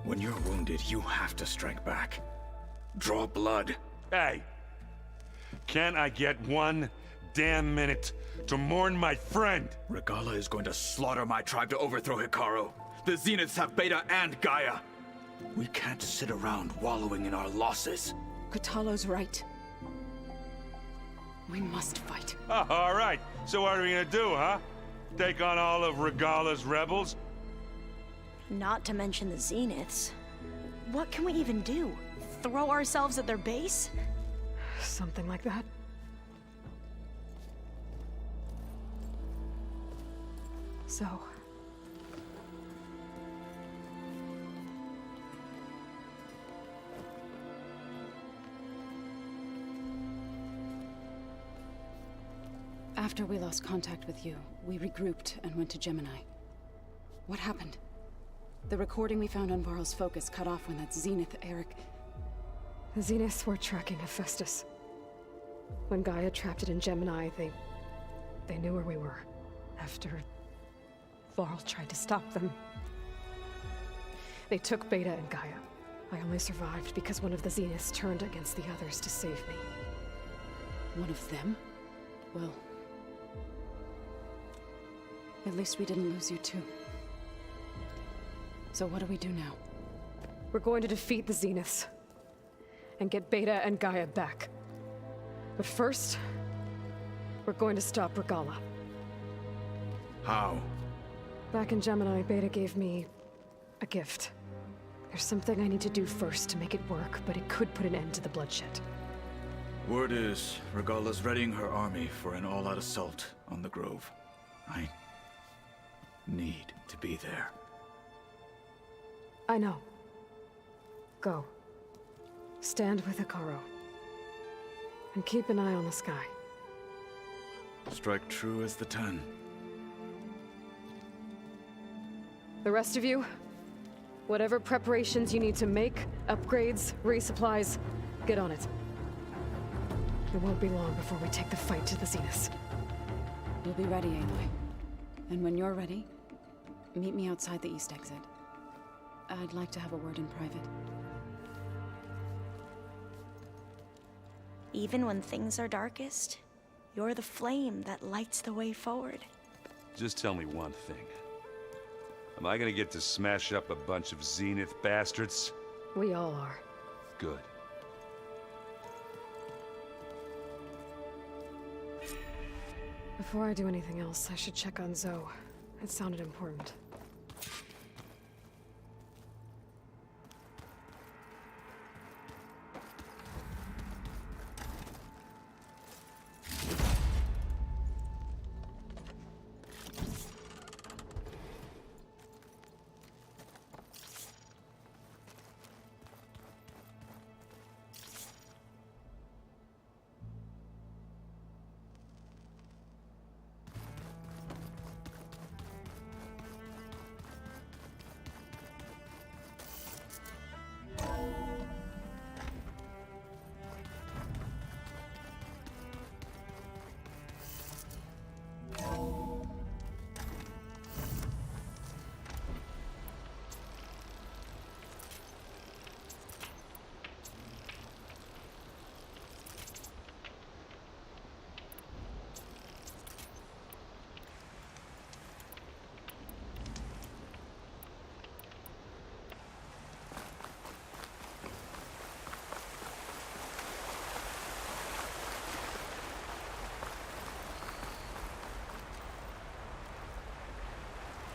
When you're wounded, you have to strike back. Draw blood. Hey! Can't I get one damn minute to mourn my friend? Regala is going to slaughter my tribe to overthrow Hikaru. The Zeniths have Beta and Gaia. We can't sit around wallowing in our losses. Kotallo's right. We must fight. Oh, all right. So what are we gonna do, huh? Take on all of Regala's rebels? Not to mention the Zeniths. What can we even do? Throw ourselves at their base? Something like that. So... After we lost contact with you, we regrouped and went to Gemini. What happened? The recording we found on Varl's focus cut off when that Zenith, Eric... The Zeniths were tracking Hephaestus. When Gaia trapped it in Gemini, they knew where we were. After... Varl tried to stop them. They took Beta and Gaia. I only survived because one of the Zeniths turned against the others to save me. One of them? Well... At least we didn't lose you too. So what do we do now? We're going to defeat the Zeniths. And get Beta and Gaia back. But first... we're going to stop Regala. How? Back in Gemini, Beta gave me... a gift. There's something I need to do first to make it work, but it could put an end to the bloodshed. Word is, Regala's readying her army for an all-out assault on the Grove. I need to be there. I know. Go. Stand with Hikaru. And keep an eye on the sky. Strike true as the 10. The rest of you, whatever preparations you need to make, upgrades, resupplies, get on it. It won't be long before we take the fight to the Zeniths. We'll be ready, Aloy. And when you're ready, meet me outside the east exit. I'd like to have a word in private. Even when things are darkest, you're the flame that lights the way forward. Just tell me one thing. Am I gonna get to smash up a bunch of Zenith bastards? We all are. Good. Before I do anything else, I should check on Zoe. It sounded important.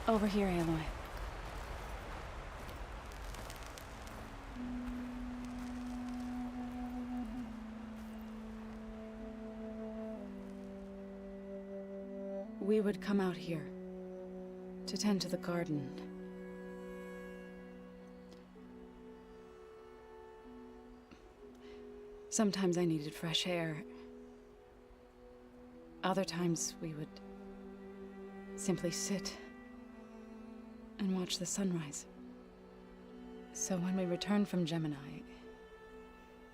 Over here, Aloy. We would come out here to tend to the garden. Sometimes I needed fresh air. Other times we would simply sit and watch the sunrise. So when we returned from Gemini,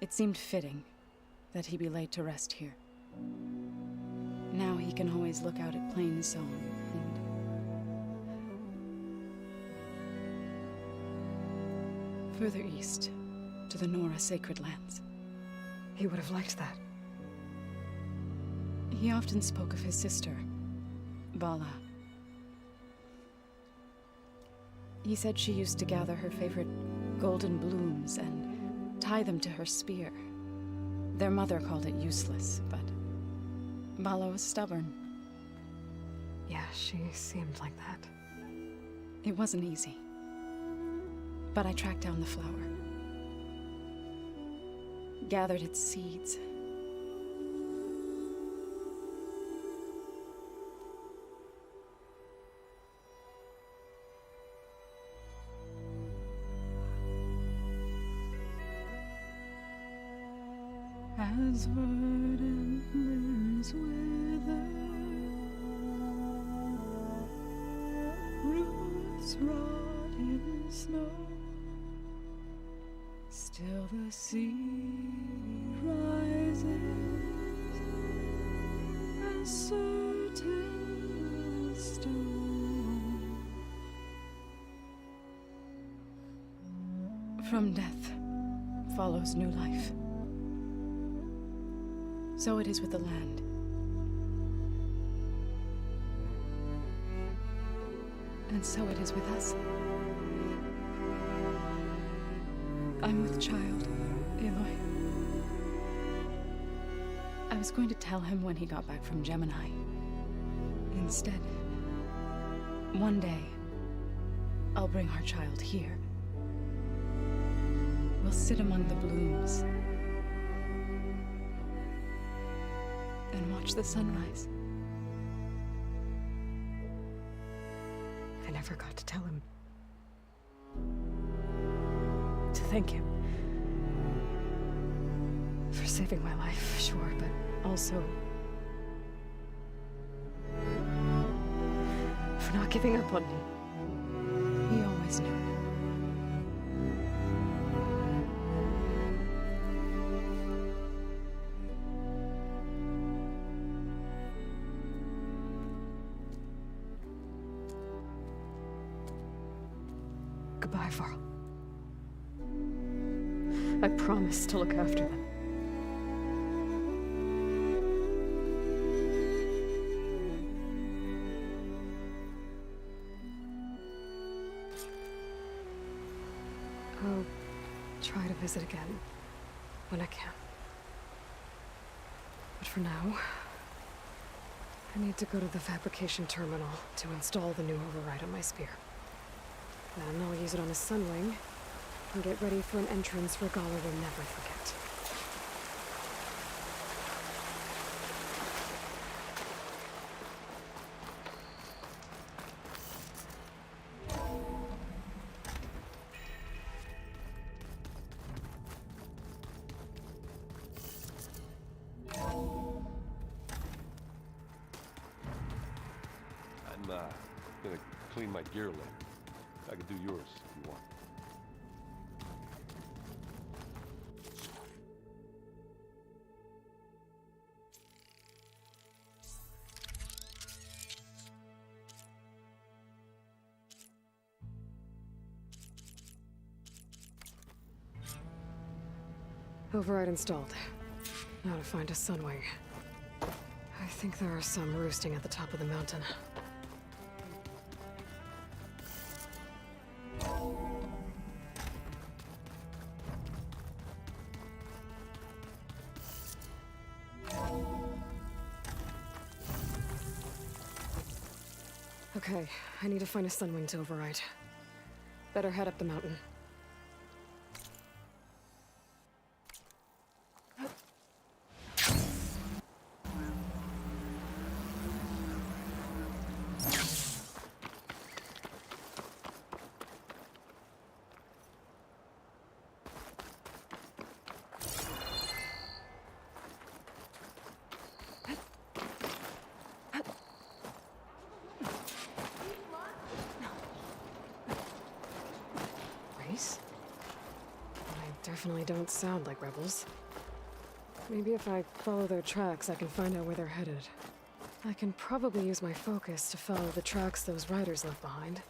it seemed fitting that he be laid to rest here. Now he can always look out at Plain Song and... Further east, to the Nora sacred lands. He would have liked that. He often spoke of his sister, Vala. He said she used to gather her favorite golden blooms and tie them to her spear. Their mother called it useless, but Vala was stubborn. Yeah, she seemed like that. It wasn't easy. But I tracked down the flower. Gathered its seeds. As verdant limbs wither, roots rot in snow, still the sea rises, as certain as stone. From death follows new life. So it is with the land. And so it is with us. I'm with child, Aloy. I was going to tell him when he got back from Gemini. Instead, one day, I'll bring our child here. We'll sit among the blooms and watch the sunrise. I never got to tell him. To thank him. For saving my life, sure, but also for not giving up on me. He always knew. Goodbye, Varl. I promise to look after them. I'll try to visit again when I can. But for now, I need to go to the fabrication terminal to install the new override on my spear. Then I'll use it on a sunwing and get ready for an entrance Regalia will never forget. I'm gonna clean my gear later. I can do yours if you want. Override installed. Now to find a sunwing. I think there are some roosting at the top of the mountain. Okay, I need to find a sunwing to override. Better head up the mountain. Definitely don't sound like rebels. Maybe if I follow their tracks, I can find out where they're headed. I can probably use my focus to follow the tracks those riders left behind.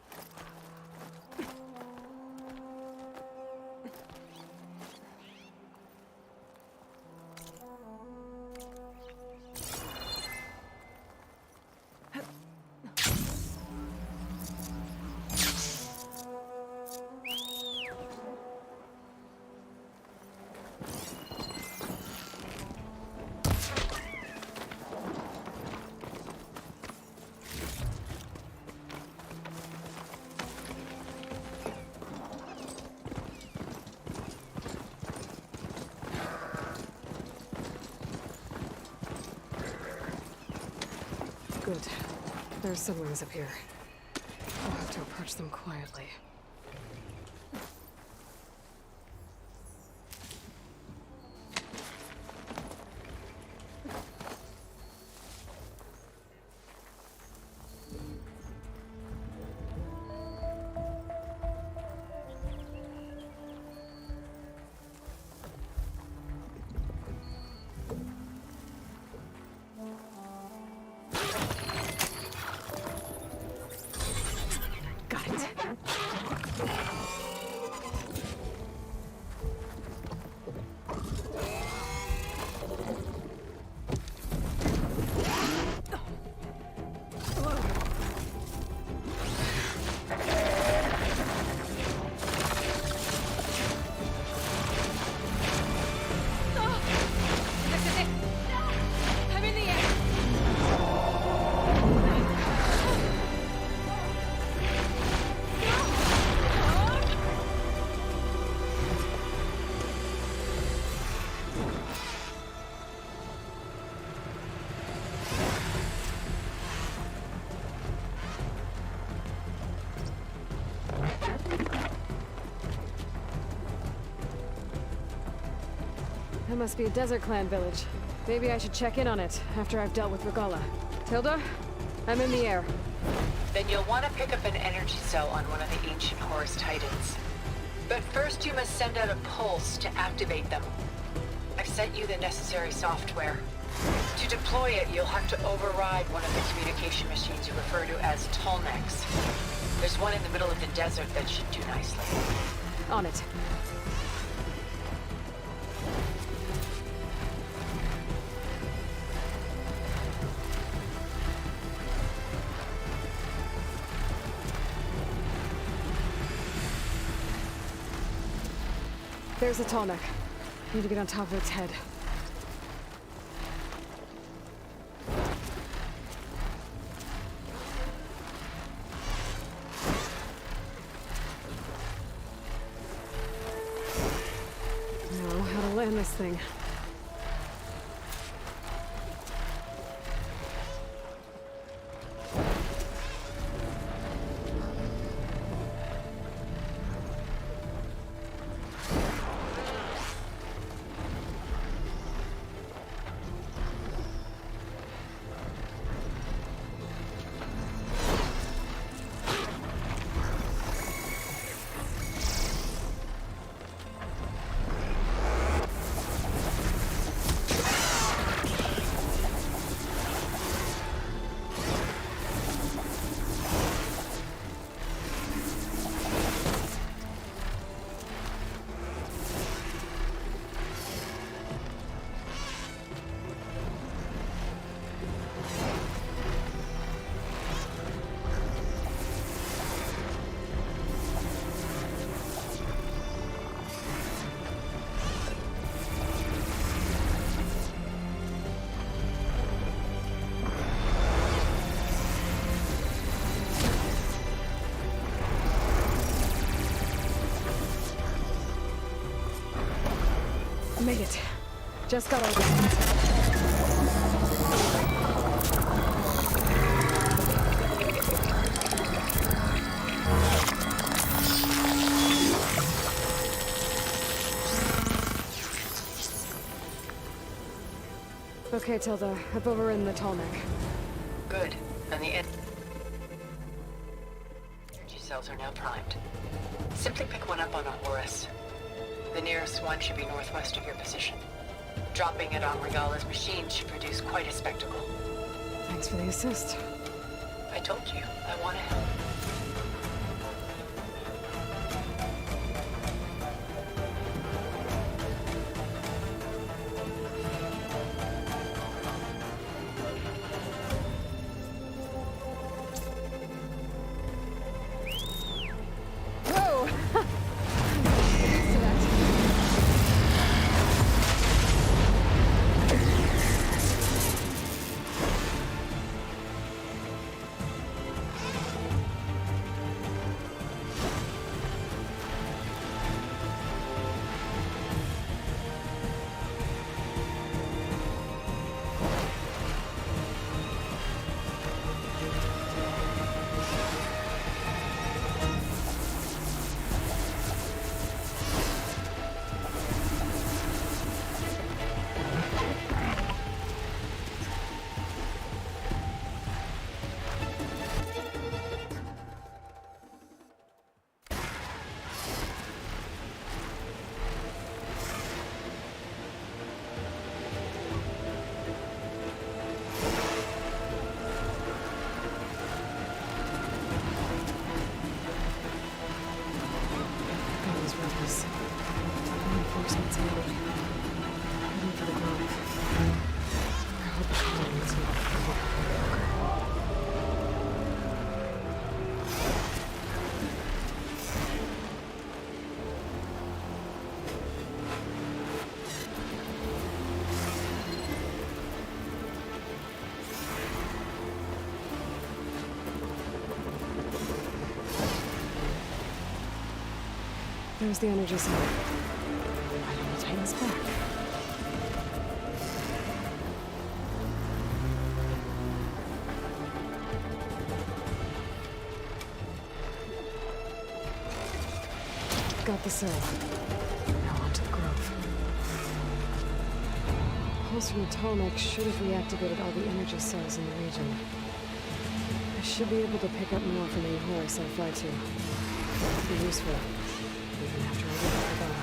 Good. There are submarines up here. We'll have to approach them quietly. Got it. I'm in the air. That must be a Desert Clan village. Maybe I should check in on it after I've dealt with Regala. Tilda, I'm in the air. Then you'll want to pick up an energy cell on one of the ancient Horus Titans. But first you must send out a pulse to activate them. I've sent you the necessary software. To deploy it, you'll have to override one of the communication machines you refer to as Tolnecs. There's one in the middle of the desert that should do nicely. On it. There's a Tolnec. Need to get on top of its head. Know how to land this thing. Made it. Just got all this. Okay, Tilda. I've overridden the Tolnec. Good. And the energy cells are now primed. Simply pick one up on a Horus. The nearest one should be northwest of your position. Dropping it on Regala's machine should produce quite a spectacle. Thanks for the assist. I told you, I want to help. Whoa! energies. Reinforcements anyway. Heading for the grove. I hope the colony's not There's the energy cell. I don't take this back. Got the cell. Now onto the grove. Pulse from Atomic should have reactivated all the energy cells in the region. I should be able to pick up more from any Horus I fly to. It'll be useful. Even after I get out the bomb.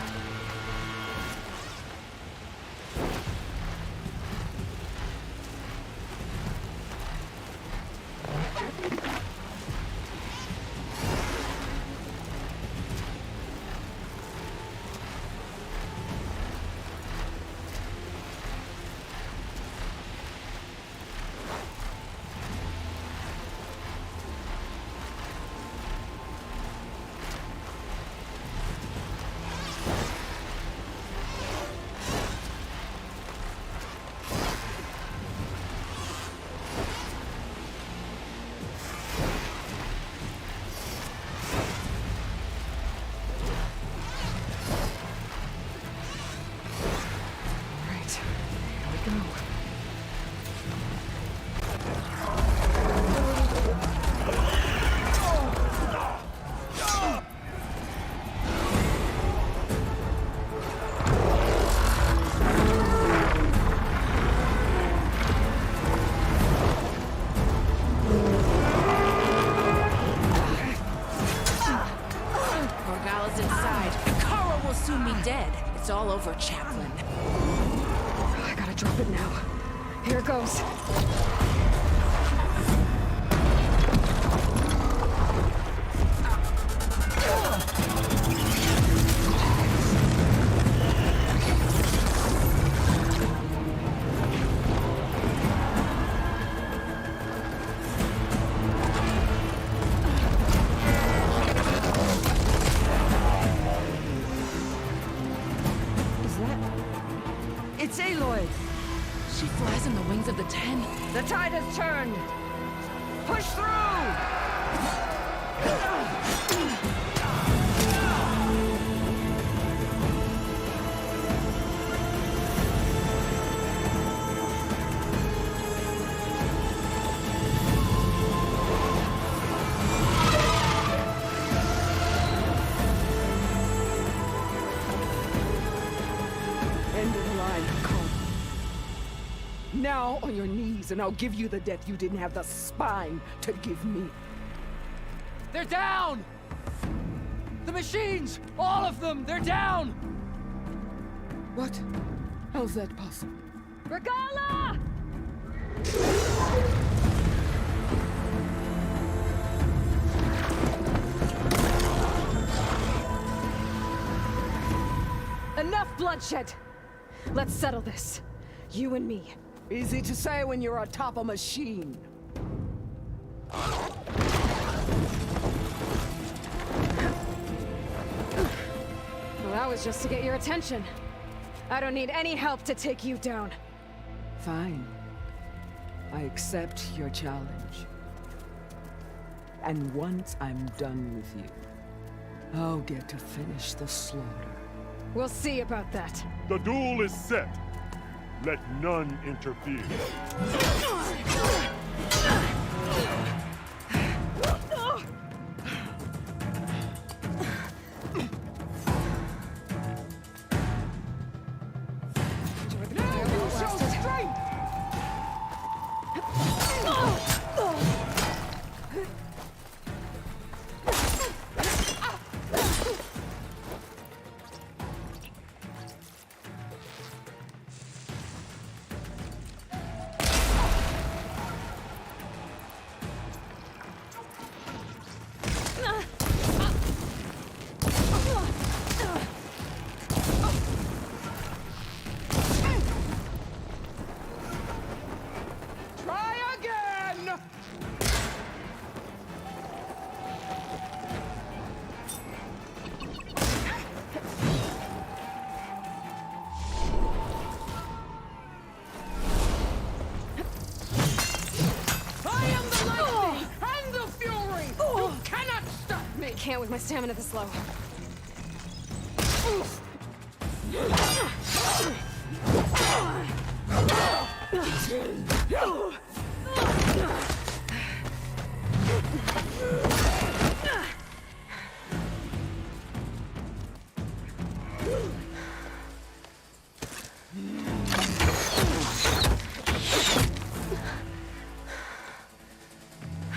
It's all over, Chaplain. I gotta drop it now. Here it goes. She flies on the wings of the 10. The tide has turned! Push through! End of the line, Cole. Now on your knees, and I'll give you the death you didn't have the spine to give me. They're down! The machines! All of them! They're down! What? How's that possible? Regala! Enough bloodshed! Let's settle this. You and me. Easy to say when you're atop a machine. Well, that was just to get your attention. I don't need any help to take you down. Fine. I accept your challenge. And once I'm done with you, I'll get to finish the slaughter. We'll see about that. The duel is set. Let none interfere. with my stamina this low.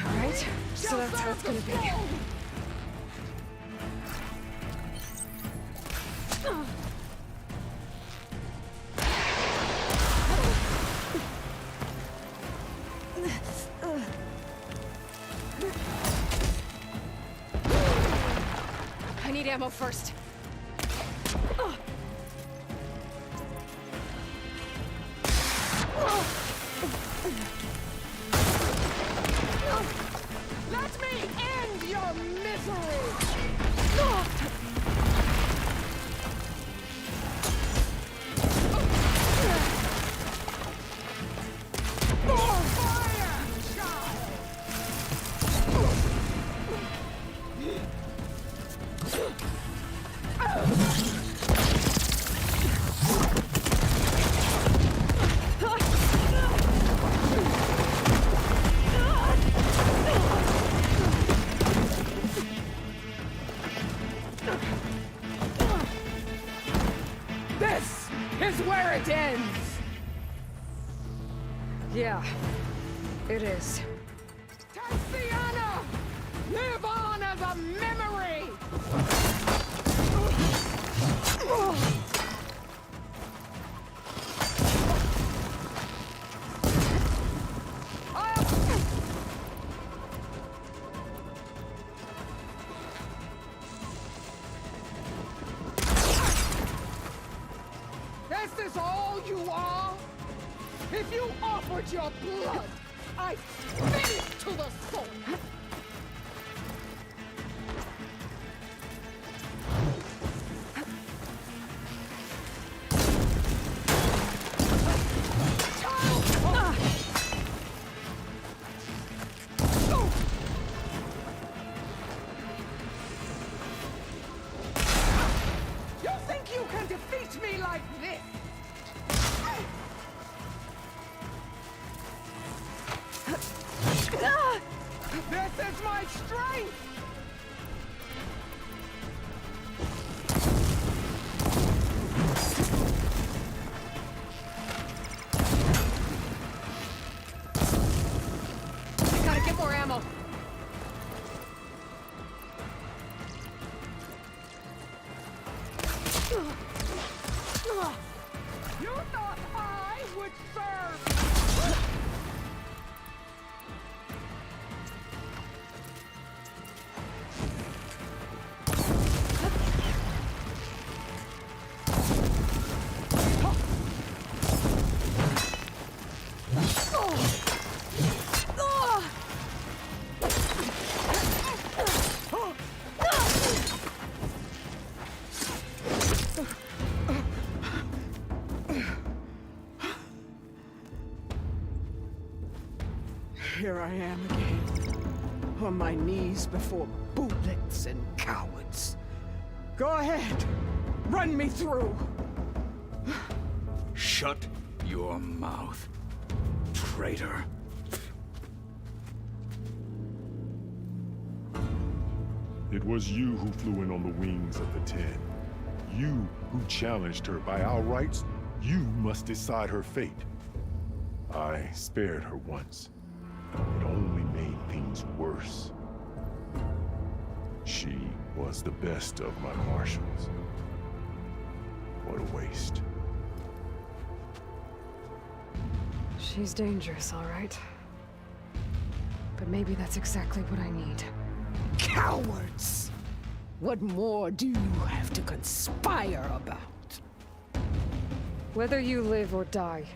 Alright, so that's how it's gonna be. I need ammo first. Let me end your misery! More fire, child! This is where it ends! Yeah, it is. Tiziana! Live on as a memory! This is all you are? If you offered your blood, I'd spit it to the soul! You think you can defeat me like this? This is my strength! I gotta get more ammo. You thought I would serve? Here I am again, on my knees before bullets and cowards. Go ahead, run me through. Shut your mouth, traitor. It was you who flew in on the wings of the 10. You who challenged her. By our rights, you must decide her fate. I spared her once. It only made things worse. She was the best of my marshals. What a waste. She's dangerous, all right. But maybe that's exactly what I need. Cowards! What more do you have to conspire about? Whether you live or die.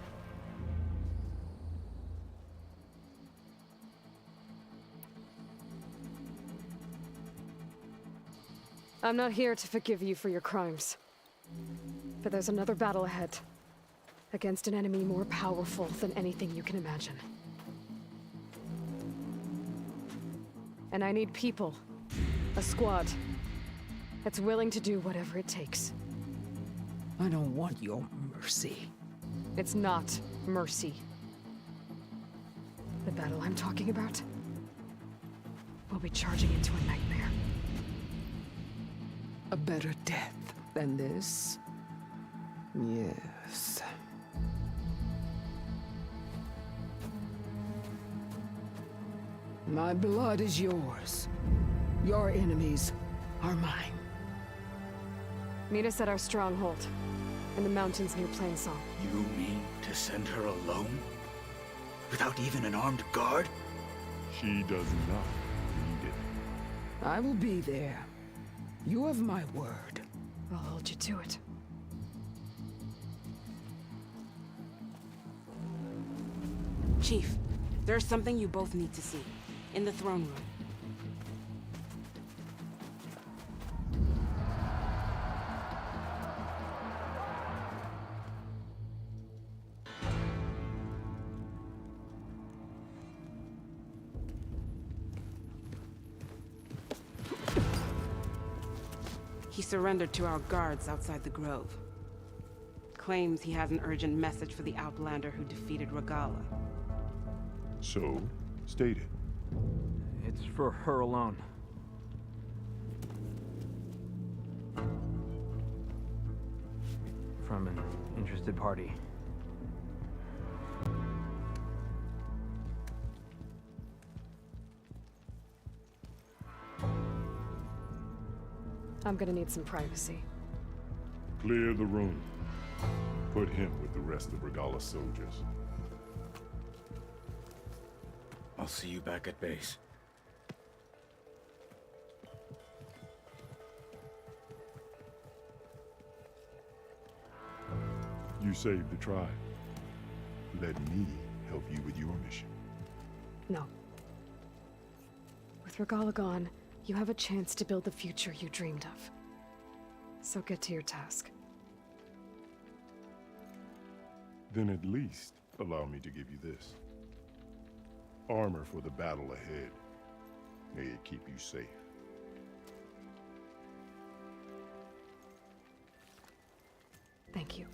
I'm not here to forgive you for your crimes. But there's another battle ahead. Against an enemy more powerful than anything you can imagine. And I need people A squad that's willing to do whatever it takes. I don't want your mercy. It's not mercy. The battle I'm talking about, we'll be charging into a nightmare. A better death than this? Yes. My blood is yours. Your enemies are mine. Meet us at our stronghold, in the mountains near Plainsong. You mean to send her alone? Without even an armed guard? She does not need it. I will be there. You have my word. I'll hold you to it. Chief, there's something you both need to see. In the throne room. He surrendered to our guards outside the grove. Claims he has an urgent message for the Outlander who defeated Regala. So, state it. It's for her alone. From an interested party. I'm gonna need some privacy. Clear the room. Put him with the rest of Regala's soldiers. I'll see you back at base. You saved the tribe. Let me help you with your mission. No. With Regala gone, you have a chance to build the future you dreamed of. So get to your task. Then at least allow me to give you this. Armor for the battle ahead. May it keep you safe. Thank you.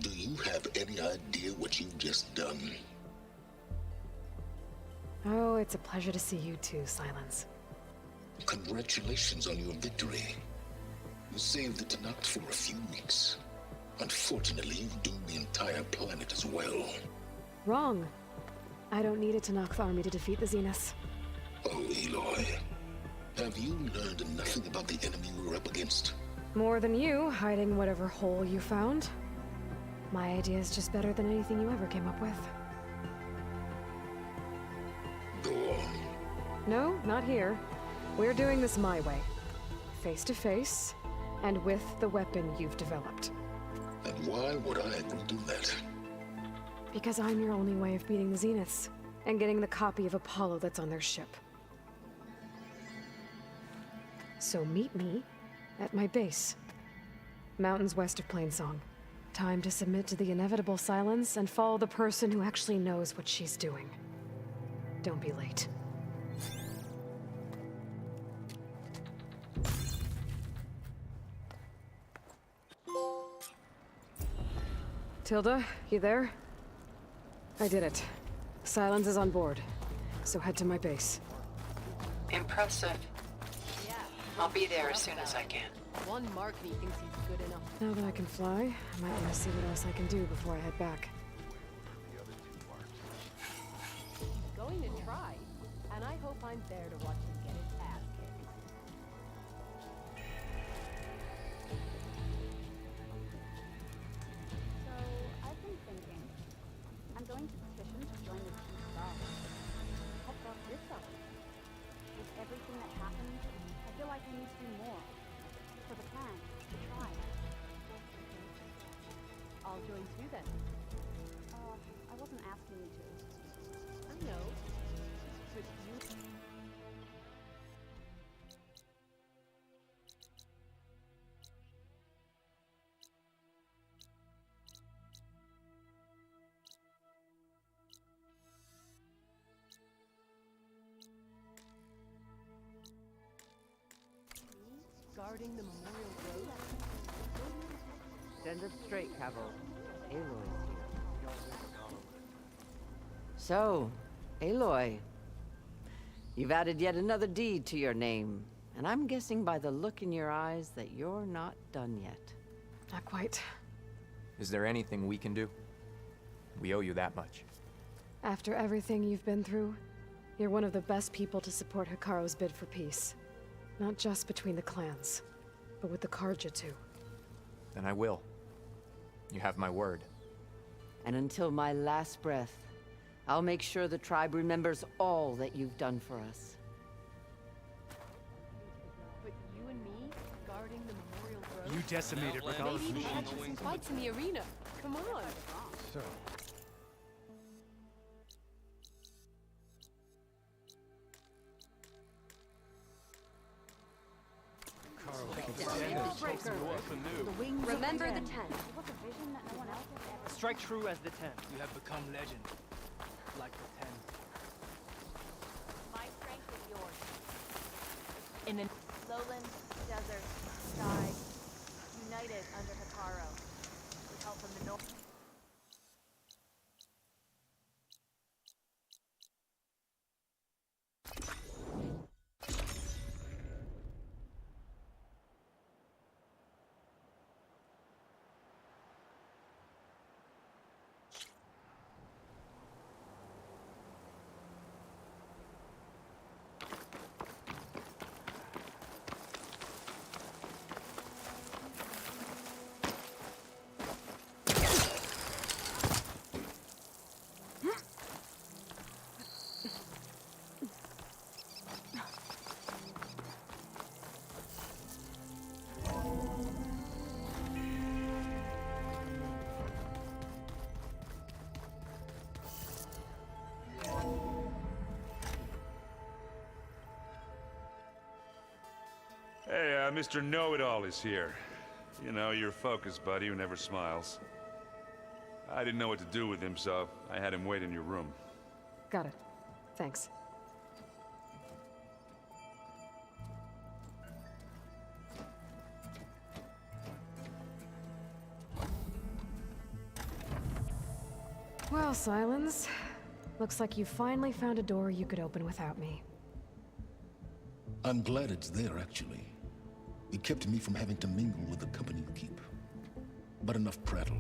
Do you have any idea what you've just done? Oh, it's a pleasure to see you too, Silence. Congratulations on your victory. You saved the Tanakh for a few weeks. Unfortunately, you've doomed the entire planet as well. Wrong. I don't need a Tanakh army to defeat the Zeniths. Oh, Eloy. Have you learned nothing about the enemy we're up against? More than you, hiding whatever hole you found. My idea is just better than anything you ever came up with. Go on. No, not here. We're doing this my way. Face to face, and with the weapon you've developed. And why would I agree to that? Because I'm your only way of beating the Zeniths, and getting the copy of Apollo that's on their ship. So meet me at my base. Mountains west of Plainsong. Time to submit to the inevitable silence and follow the person who actually knows what she's doing. Don't be late. Tilda, you there? I did it. Silence is on board, so head to my base. Impressive. I'll be there as soon as I can. One mark and he thinks he's good enough. Now that I can fly, I might want to see what else I can do before I head back. He's going to try, and I hope I'm there to watch him get his ass kicked. So, I've been thinking. I'm going to petition to join the Chief Guard. How about yourself? With everything that happened, I feel like I need to do more. For the plan, to try. I'll join too then. I wasn't asking you to. I know. But you... guarding the memorial grove? Stand up straight, Cavill. Aloy is here. So, Aloy, you've added yet another deed to your name, and I'm guessing by the look in your eyes that you're not done yet. Not quite. Is there anything we can do? We owe you that much. After everything you've been through, you're one of the best people to support Hikaru's bid for peace. Not just between the clans, but with the Karja too. Then I will. You have my word. And until my last breath, I'll make sure the tribe remembers all that you've done for us. But you and me guarding the memorial grove? You decimated Regalla's Maybe machine. catch some fights in the arena. Come on. So, Remember the 10. It was a vision that no one else has ever. strike true as the 10. You have become legend, like the 10. My strength is yours. In the lowlands, desert, sky, united under Hikaru, with help from the north. Hey, Mr. Know-It-All is here. You know, your focus buddy who never smiles. I didn't know what to do with him, so I had him wait in your room. Got it. Thanks. Well, Silence. Looks like you finally found a door you could open without me. I'm glad it's there, actually. It kept me from having to mingle with the company you keep. But enough prattle.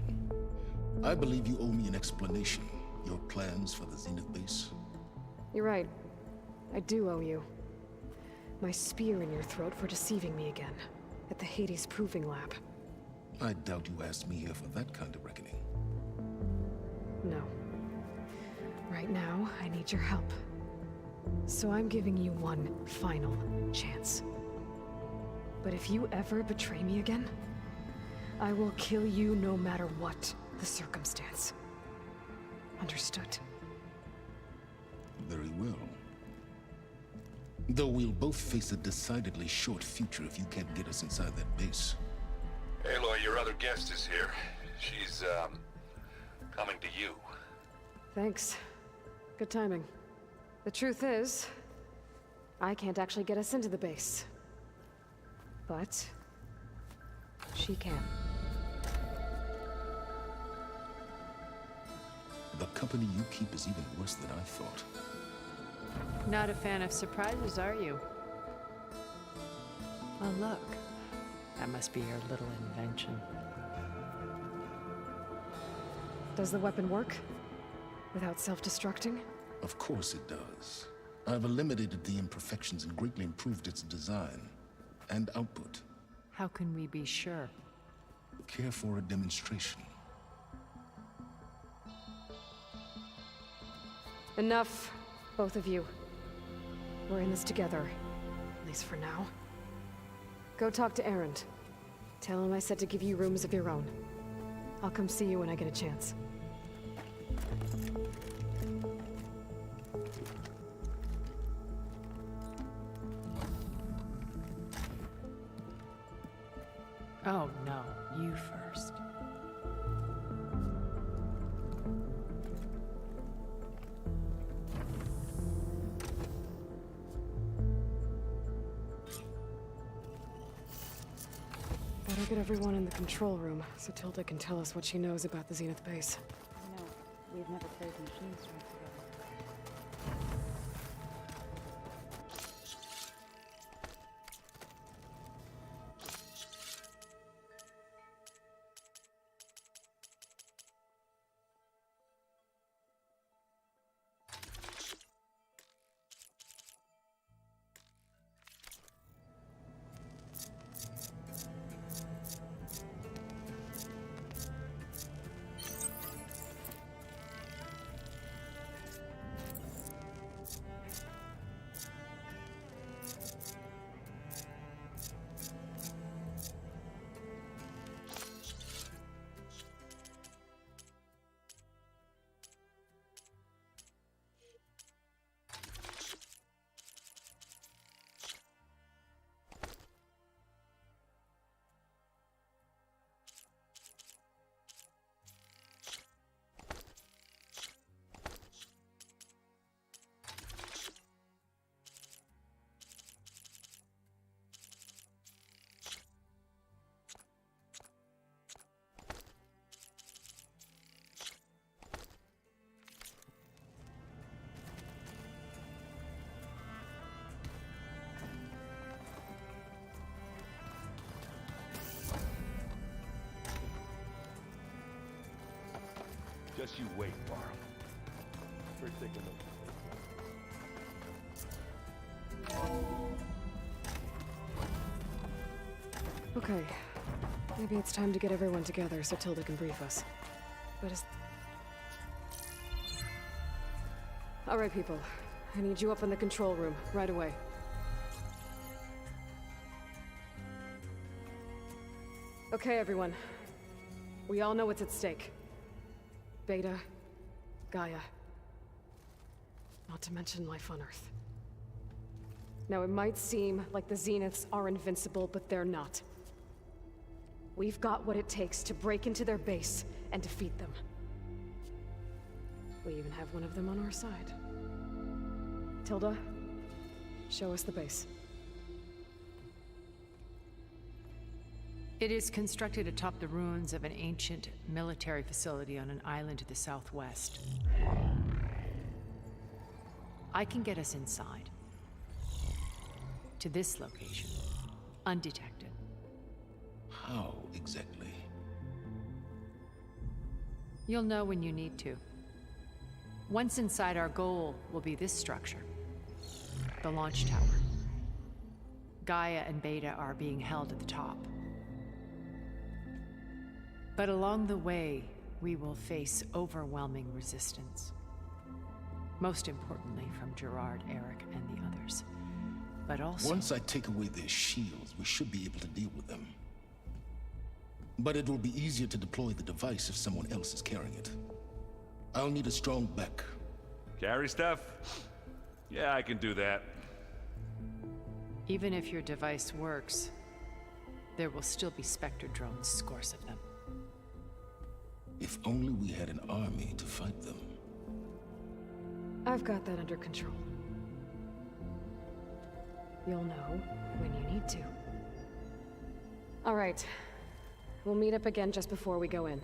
I believe you owe me an explanation. Your plans for the Zenith base. You're right. I do owe you. My spear in your throat for deceiving me again. At the Hades Proving Lab. I doubt you asked me here for that kind of reckoning. No. Right now, I need your help. So I'm giving you one final chance. But if you ever betray me again, I will kill you no matter what the circumstance. Understood? Very well. Though we'll both face a decidedly short future if you can't get us inside that base. Aloy, your other guest is here. She's, coming to you. Thanks. Good timing. The truth is, I can't actually get us into the base. But she can. The company you keep is even worse than I thought. Not a fan of surprises, are you? Oh, look. That must be your little invention. Does the weapon work? Without self-destructing? Of course it does. I've eliminated the imperfections and greatly improved its design and output. How can we be sure? Care for a demonstration? Enough, both of you. We're in this together, at least for now. Go talk to Erend. Tell him I said to give you rooms of your own. I'll come see you when I get a chance. Oh, no. You first. Better get everyone in the control room so Tilda can tell us what she knows about the Zenith base. You know, we've never played machine strike together. Just you wait, Barl. We're taking Okay. Maybe it's time to get everyone together so Tilda can brief us. But is... All right, people. I need you up in the control room, right away. Okay, everyone. We all know what's at stake. Beta, Gaia. Not to mention life on Earth. Now, it might seem like the Zeniths are invincible, but they're not. We've got what it takes to break into their base and defeat them. We even have one of them on our side. Tilda, show us the base. It is constructed atop the ruins of an ancient military facility on an island to the southwest. I can get us inside. To this location, undetected. How exactly? You'll know when you need to. Once inside, our goal will be this structure. The launch tower. Gaia and Beta are being held at the top. But along the way, we will face overwhelming resistance. Most importantly from Gerard, Eric, and the others. But also... Once I take away their shields, we should be able to deal with them. But it will be easier to deploy the device if someone else is carrying it. I'll need a strong back. Carry stuff? Yeah, I can do that. Even if your device works, there will still be Spectre drones, scores of them. If only we had an army to fight them. I've got that under control. You'll know when you need to. All right. We'll meet up again just before we go in.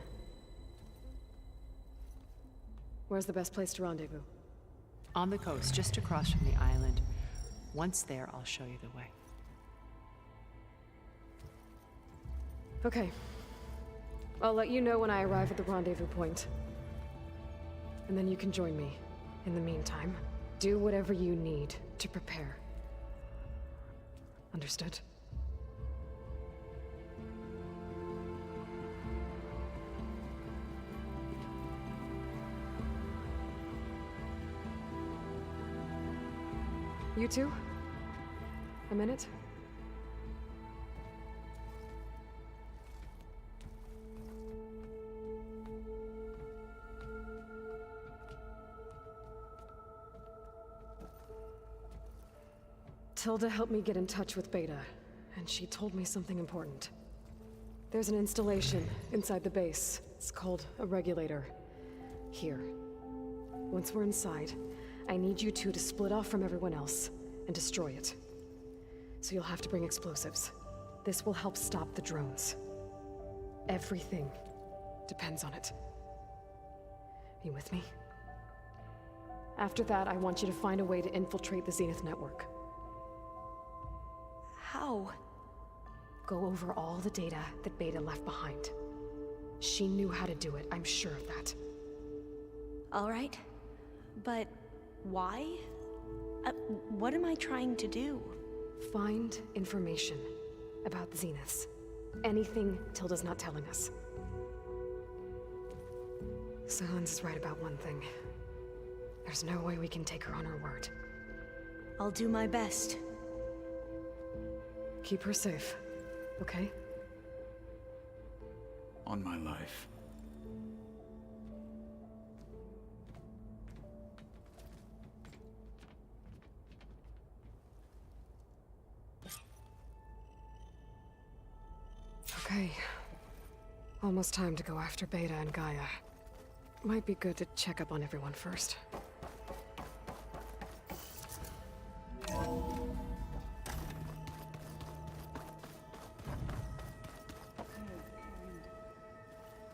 Where's the best place to rendezvous? On the coast, just across from the island. Once there, I'll show you the way. Okay. I'll let you know when I arrive at the rendezvous point. And then you can join me. In the meantime, do whatever you need to prepare. Understood? You two? A minute? Tilda helped me get in touch with Beta, and she told me something important. There's an installation inside the base. It's called a regulator. Here. Once we're inside, I need you two to split off from everyone else and destroy it. So you'll have to bring explosives. this will help stop the drones. Everything depends on it. You with me? After that, I want you to find a way to infiltrate the Zenith network. How? Go over all the data that Beta left behind. She knew how to do it, I'm sure of that. All right. But why? What am I trying to do? Find information about the Zeniths. Anything Tilda's not telling us. Silence is right about one thing. There's no way we can take her on her word. I'll do my best. Keep her safe, okay? On my life. Okay. Almost time to go after Beta and Gaia. Might be good to check up on everyone first.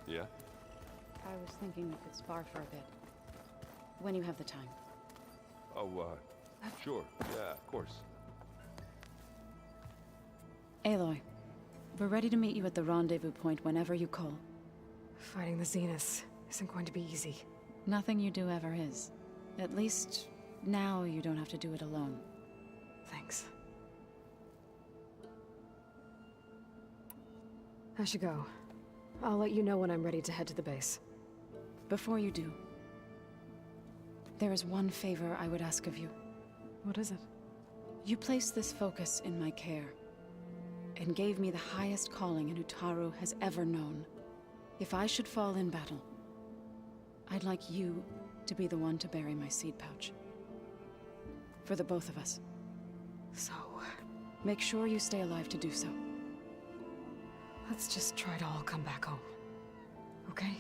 Yeah? I was thinking we could spar for a bit. When you have the time. Oh, sure. Yeah, of course. Aloy, we're ready to meet you at the rendezvous point whenever you call. Fighting the Zeniths isn't going to be easy. Nothing you do ever is. At least, now you don't have to do it alone. Thanks. I should go. I'll let you know when I'm ready to head to the base. Before you do, there is one favor I would ask of you. What is it? You placed this focus in my care, and gave me the highest calling an Utaru has ever known. If I should fall in battle, I'd like you to be the one to bury my seed pouch. For the both of us. So... make sure you stay alive to do so. let's just try to all come back home. Okay?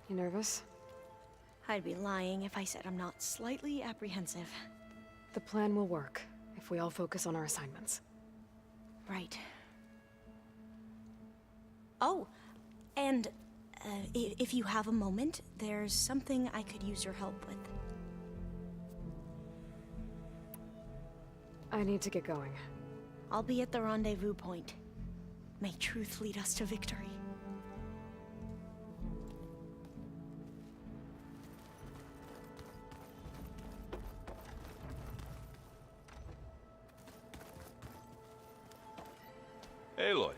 You nervous? I'd be lying if I said I'm not slightly apprehensive. The plan will work if we all focus on our assignments. Right. Oh, and if you have a moment, there's something I could use your help with. I need to get going. I'll be at the rendezvous point. May truth lead us to victory. Aloy,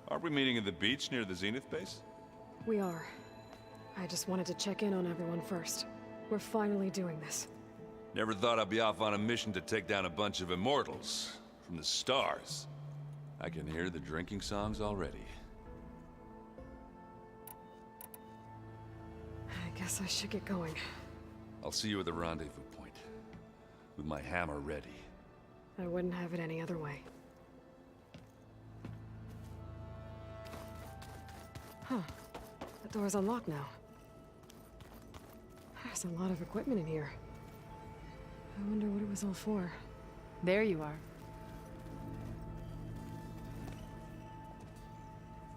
aren't we meeting at the beach near the Zenith base? We are. I just wanted to check in on everyone first. We're finally doing this. Never thought I'd be off on a mission to take down a bunch of immortals from the stars. I can hear the drinking songs already. I guess I should get going. I'll see you at the rendezvous point, with my hammer ready. I wouldn't have it any other way. Huh. The door's unlocked now. There's a lot of equipment in here. I wonder what it was all for. There you are.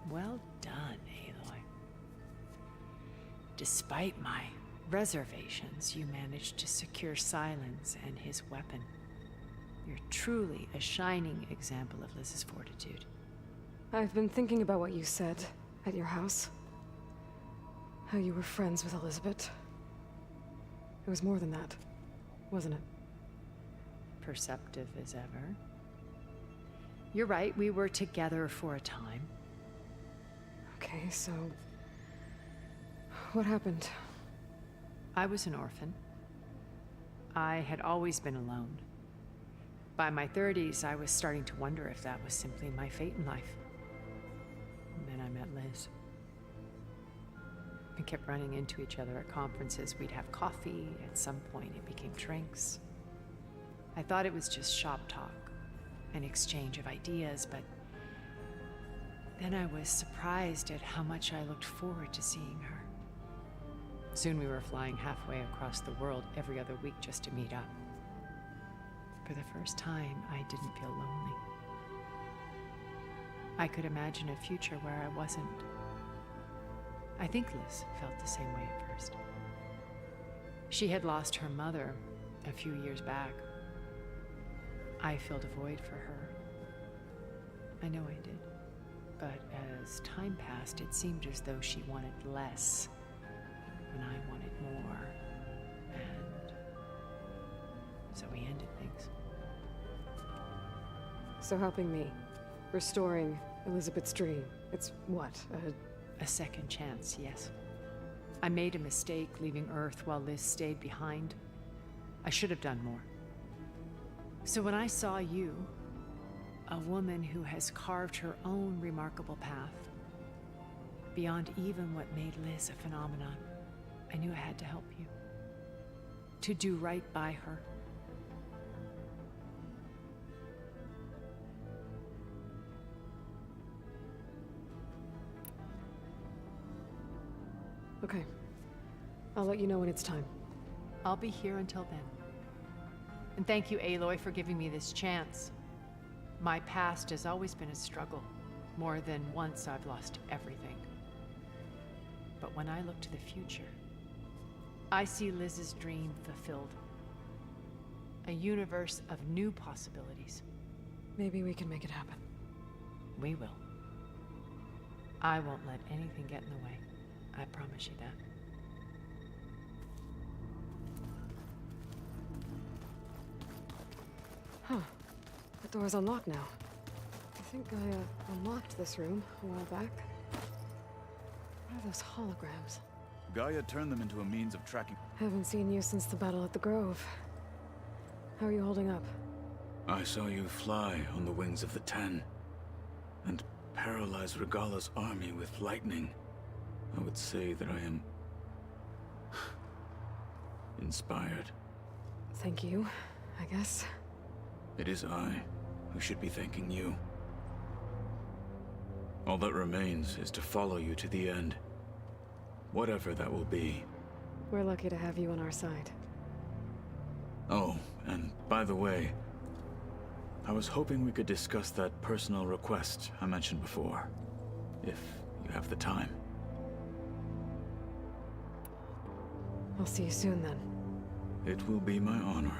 Well done, Aloy. Despite my reservations, you managed to secure Silence and his weapon. You're truly a shining example of Liz's fortitude. I've been thinking about what you said at your house. How you were friends with Elizabeth. It was more than that, wasn't it? Perceptive as ever. You're right, we were together for a time. Okay, so... what happened? I was an orphan. I had always been alone. By my 30s, I was starting to wonder if that was simply my fate in life. And then I met Liz. We kept running into each other at conferences. We'd have coffee. At some point, it became drinks. I thought it was just shop talk, an exchange of ideas, but Then I was surprised at how much I looked forward to seeing her. Soon we were flying halfway across the world every other week just to meet up. For the first time, I didn't feel lonely. I could imagine a future where I wasn't. I think Liz felt the same way at first. She had lost her mother a few years back. I filled a void for her. I know I did. But as time passed, it seemed as though she wanted less, and I wanted more. And so we ended things. So helping me, restoring Elizabeth's dream, it's what, a second chance, yes. I made a mistake leaving Earth while Liz stayed behind. I should have done more. So when I saw you, a woman who has carved her own remarkable path, beyond even what made Liz a phenomenon, I knew I had to help you. To do right by her. Okay. I'll let you know when it's time. I'll be here until then. And thank you, Aloy, for giving me this chance. My past has always been a struggle. More than once I've lost everything. But when I look to the future, I see Liz's dream fulfilled. A universe of new possibilities. Maybe we can make it happen. We will. I won't let anything get in the way. I promise you that. Huh. The door's unlocked now. I think I unlocked this room a while back. What are those holograms? Gaia turned them into a means of tracking. Haven't seen you since the battle at the Grove. How are you holding up? I saw you fly on the wings of the Ten, and paralyze Regalla's army with lightning. I would say that I am inspired. Thank you, I guess. It is I who should be thanking you. All that remains is to follow you to the end. Whatever that will be. We're lucky to have you on our side. Oh, and by the way, I was hoping we could discuss that personal request I mentioned before, if you have the time. I'll see you soon then. It will be my honor.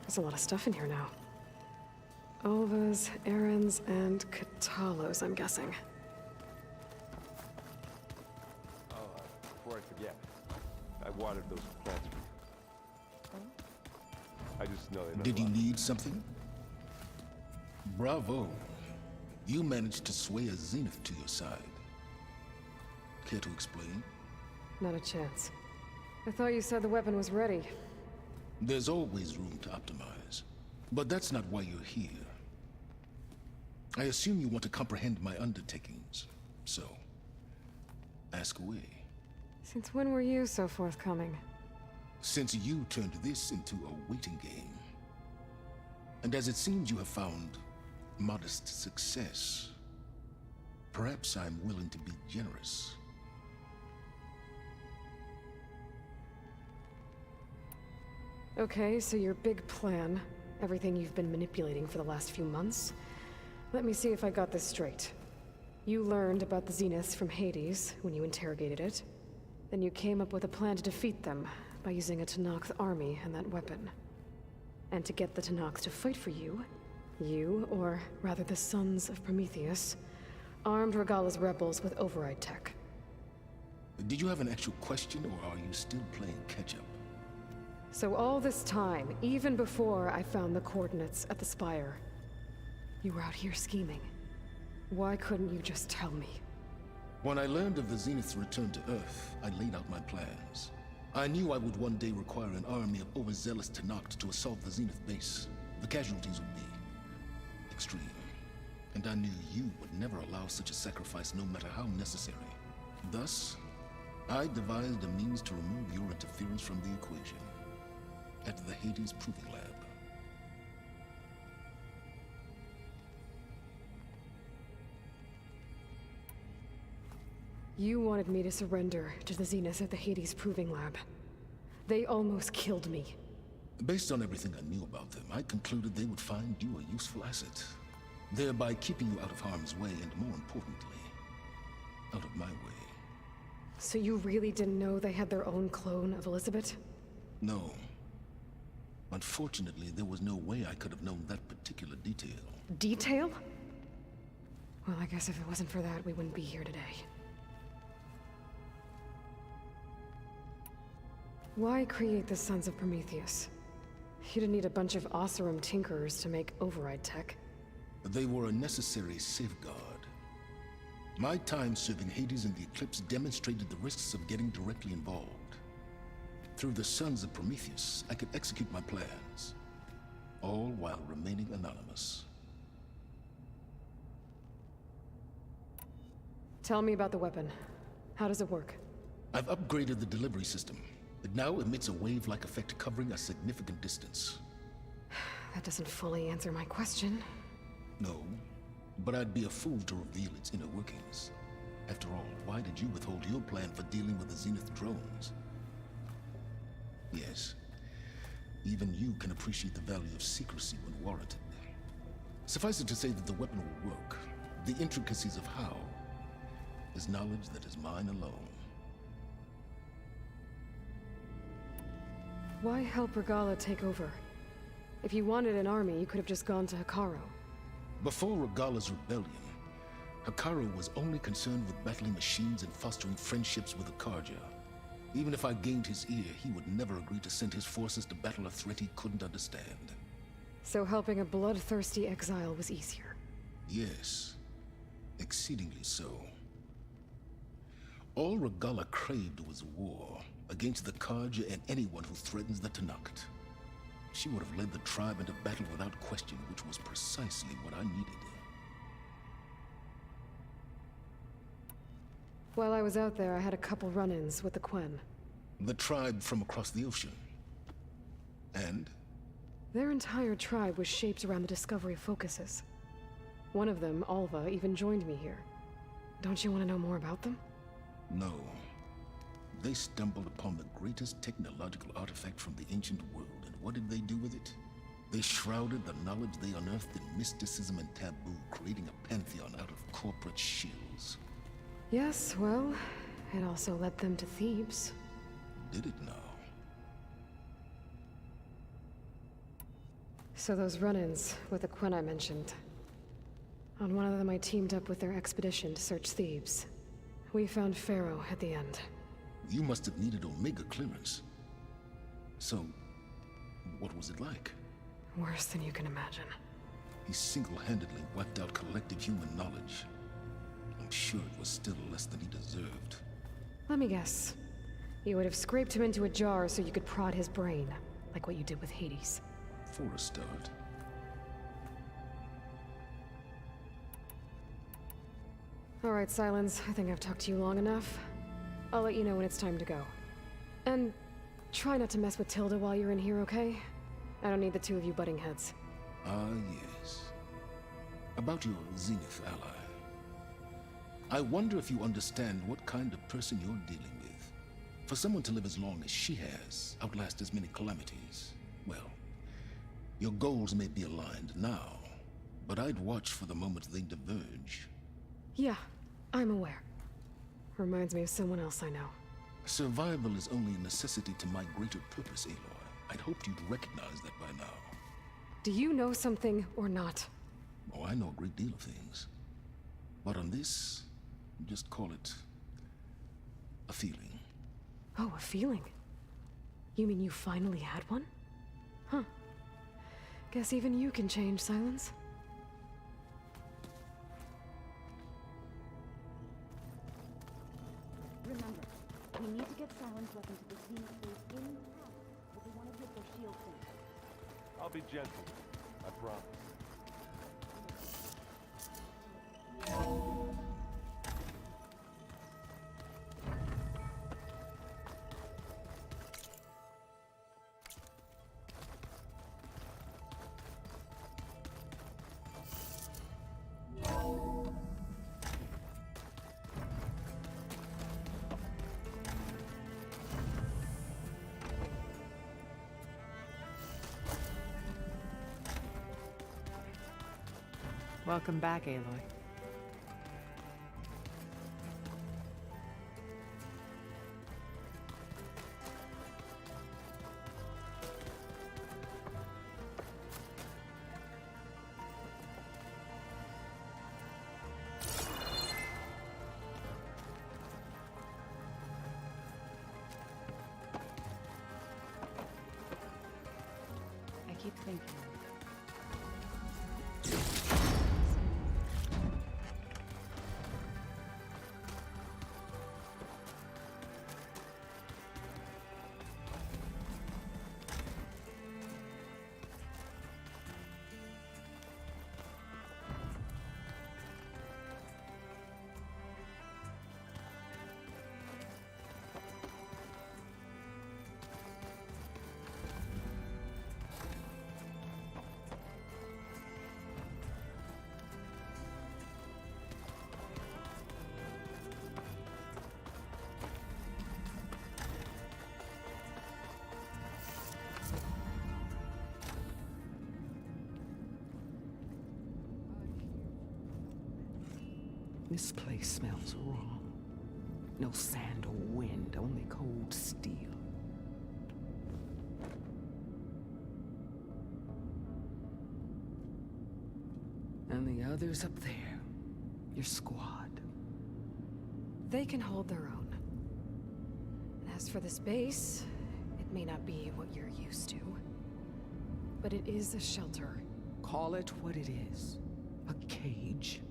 There's a lot of stuff in here now. Olvas, Errands, and Katalos, I'm guessing. Oh, before I forget, I watered those plants for you. I just know they. Did you need something? Bravo. You managed to sway a Zenith to your side. Care to explain? Not a chance. I thought you said the weapon was ready. There's always room to optimize. But that's not why you're here. I assume you want to comprehend my undertakings. So, ask away. Since when were you so forthcoming? Since you turned this into a waiting game. And as it seems you have found modest success, perhaps I'm willing to be generous. Okay, so your big plan, everything you've been manipulating for the last few months. Let me see if I got this straight. You learned about the Zeniths from Hades when you interrogated it. Then you came up with a plan to defeat them by using a Tenakth army and that weapon. And to get the Tenakth to fight for you, or rather the Sons of Prometheus, armed Regalla's rebels with override tech. Did you have an actual question, or are you still playing catch-up? So all this time, even before I found the coordinates at the Spire, you were out here scheming. Why couldn't you just tell me? When I learned of the Zenith's return to Earth, I laid out my plans. I knew I would one day require an army of overzealous Tenakth to assault the Zenith base. The casualties would be extreme. and I knew you would never allow such a sacrifice no matter how necessary. Thus, I devised a means to remove your interference from the equation at the Hades Proving Lab. You wanted me to surrender to the Zenith at the Hades Proving Lab. They almost killed me. Based on everything I knew about them, I concluded they would find you a useful asset, thereby keeping you out of harm's way and, more importantly, out of my way. So you really didn't know they had their own clone of Elizabeth? No. Unfortunately, there was no way I could have known that particular detail. Detail? Well, I guess if it wasn't for that, we wouldn't be here today. Why create the Sons of Prometheus? You didn't need a bunch of Oseram tinkerers to make override tech. They were a necessary safeguard. My time serving Hades and the Eclipse demonstrated the risks of getting directly involved. Through the Sons of Prometheus, I could execute my plans, all while remaining anonymous. Tell me about the weapon. How does it work? I've upgraded the delivery system. It now emits a wave-like effect covering a significant distance. That doesn't fully answer my question. No, but I'd be a fool to reveal its inner workings. After all, why did you withhold your plan for dealing with the Zenith drones? Yes, even you can appreciate the value of secrecy when warranted. Suffice it to say that the weapon will work. The intricacies of how is knowledge that is mine alone. Why help Regalla take over? If you wanted an army, you could have just gone to Hekarro. Before Regalla's rebellion, Hekarro was only concerned with battling machines and fostering friendships with the Karja. Even if I gained his ear, he would never agree to send his forces to battle a threat he couldn't understand. So helping a bloodthirsty exile was easier? Yes, exceedingly so. All Regalla craved was war, against the Karja and anyone who threatens the Tanakh. She would have led the tribe into battle without question, which was precisely what I needed. While I was out there, I had a couple run-ins with the Quen. The tribe from across the ocean. And? Their entire tribe was shaped around the discovery of focuses. One of them, Alva, even joined me here. Don't you want to know more about them? No. They stumbled upon the greatest technological artifact from the ancient world, and what did they do with it? They shrouded the knowledge they unearthed in mysticism and taboo, creating a pantheon out of corporate shills. Yes, well, it also led them to Thebes. Did it now? So those run-ins with the Quen I mentioned. On one of them I teamed up with their expedition to search Thebes. We found Pharaoh at the end. You must have needed Omega clearance. So, what was it like? Worse than you can imagine. He single-handedly wiped out collective human knowledge. I'm sure it was still less than he deserved. Let me guess. You would have scraped him into a jar so you could prod his brain, like what you did with Hades. For a start. All right, Silence. I think I've talked to you long enough. I'll let you know when it's time to go. And try not to mess with Tilda while you're in here, okay? I don't need the two of you butting heads. Ah, yes. About your Zenith ally. I wonder if you understand what kind of person you're dealing with. For someone to live as long as she has, outlast as many calamities, well, your goals may be aligned now, but I'd watch for the moment they diverge. Yeah, I'm aware. Reminds me of someone else I know. Survival is only a necessity to my greater purpose, Aloy. I'd hoped you'd recognize that by now. Do you know something or not? Oh, I know a great deal of things. But on this, just call it a feeling. Oh, a feeling? You mean you finally had one? Huh. Guess even you can change, Silence. Remember, we need to get Silence weapon to the Zenith base in time. We'll be one of their shield things. I'll be gentle, I promise. Welcome back, Aloy. I keep thinking. This place smells wrong. No sand or wind, only cold steel. And the others up there, your squad. They can hold their own. And as for this base, it may not be what you're used to. But it is a shelter. Call it what it is. A cage.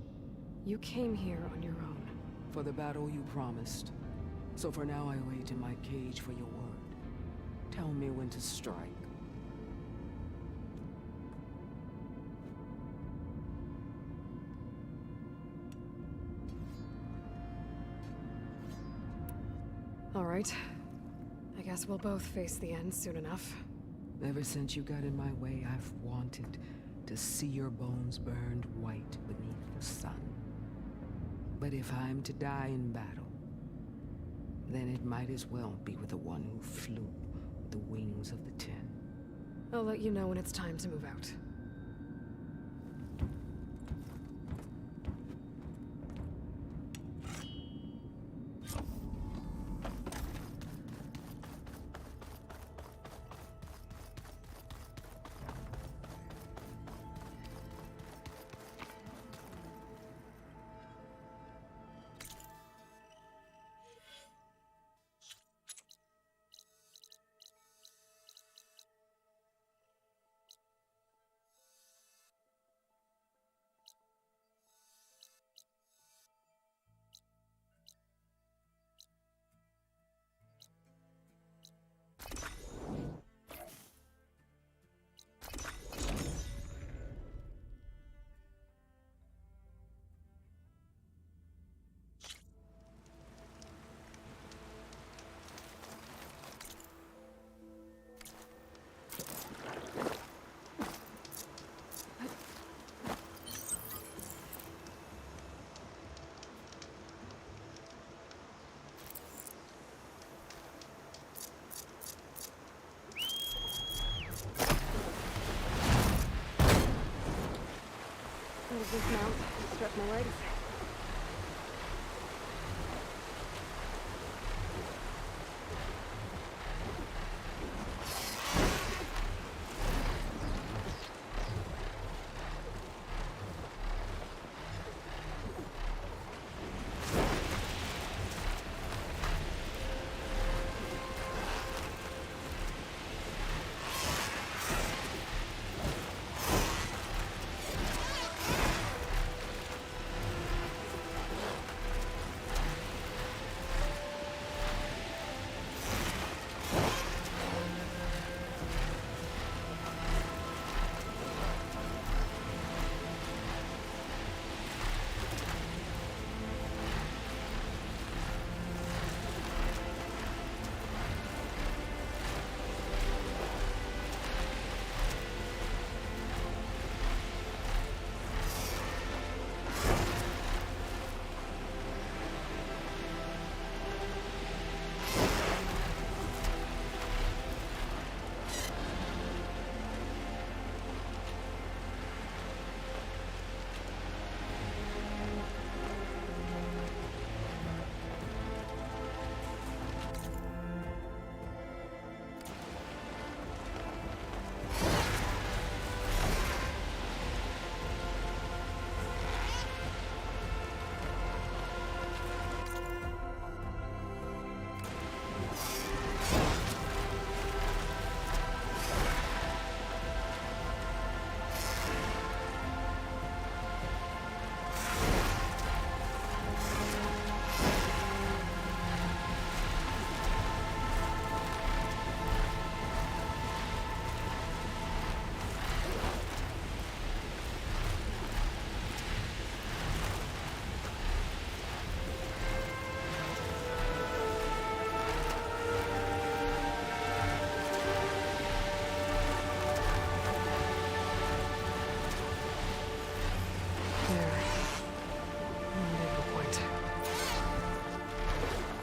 You came here on your own. For the battle you promised. So for now I wait in my cage for your word. Tell me when to strike. All right. I guess we'll both face the end soon enough. Ever since you got in my way, I've wanted to see your bones burned white beneath the sun. But if I'm to die in battle, then it might as well be with the one who flew with the wings of the 10. I'll let you know when it's time to move out. Dismount, stretch my legs.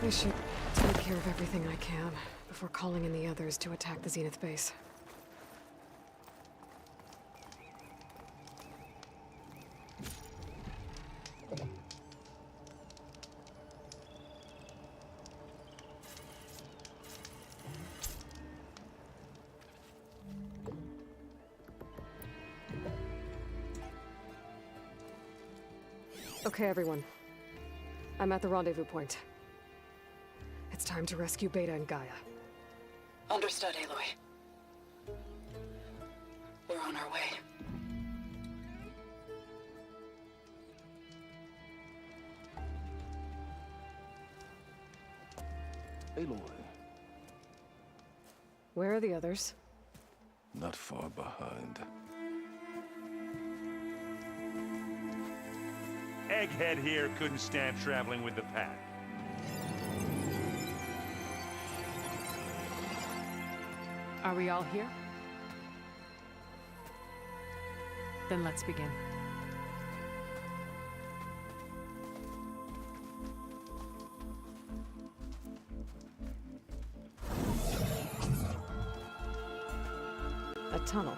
I should take care of everything I can before calling in the others to attack the Zenith base. Okay, everyone. I'm at the rendezvous point. It's time to rescue Beta and Gaia. Understood, Aloy. We're on our way. Aloy. Where are the others? Not far behind. Egghead here couldn't stand traveling with the pack. Are we all here? Then let's begin. A tunnel.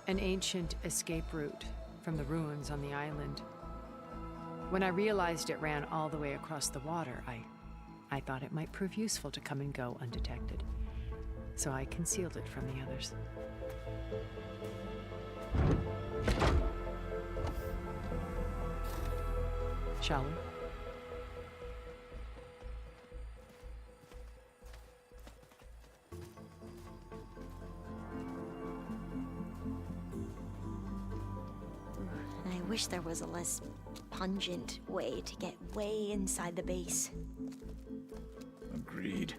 An ancient escape route from the ruins on the island. When I realized it ran all the way across the water, I thought it might prove useful to come and go undetected. So I concealed it from the others. Shall we? I wish there was a less pungent way to get way inside the base. Agreed.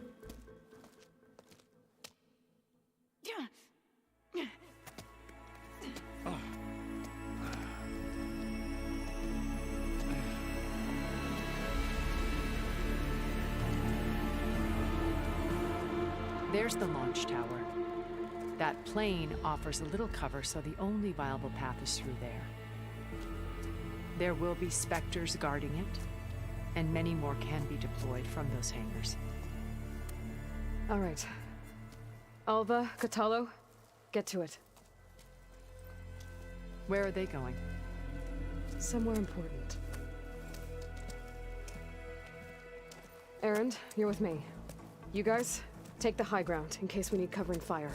There's the launch tower. That plane offers a little cover, so the only viable path is through there. There will be Spectres guarding it, and many more can be deployed from those hangars. All right. Alva, Catalo, get to it. Where are they going? Somewhere important. Erend, you're with me. You guys, take the high ground in case we need covering fire.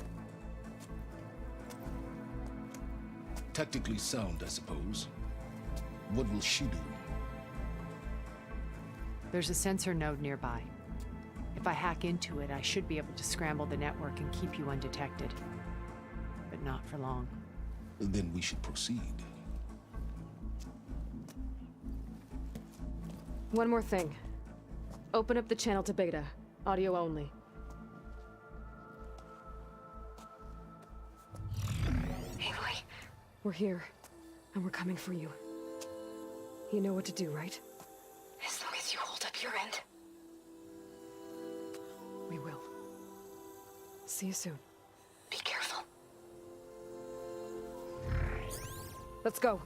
Tactically sound, I suppose. What will she do? There's a sensor node nearby. If I hack into it, I should be able to scramble the network and keep you undetected. But not for long. Then we should proceed. One more thing. Open up the channel to Beta. Audio only. Aloy. We're here, and we're coming for you. You know what to do, right? As long as you hold up your end. We will. See you soon. Be careful. Let's go.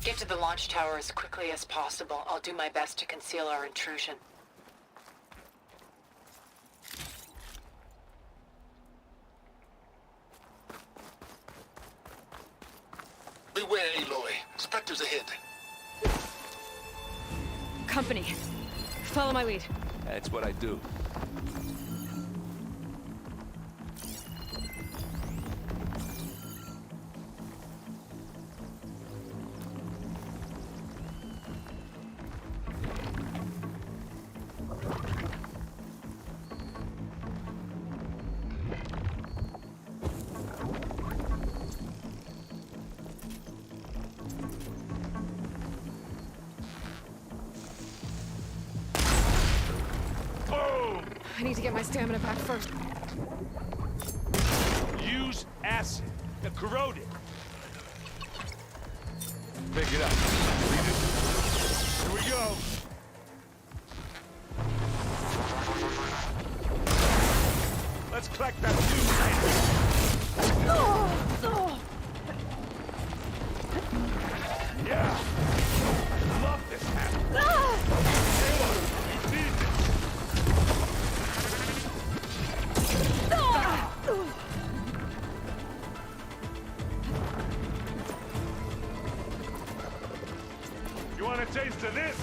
Get to the launch tower as quickly as possible. I'll do my best to conceal our intrusion. Beware, Aloy. Spectres ahead. Company. Follow my lead. That's what I do. I need to get my stamina back first. Use acid. Corrode it. Pick it up. Here we go. Let's collect that fuse. taste of this?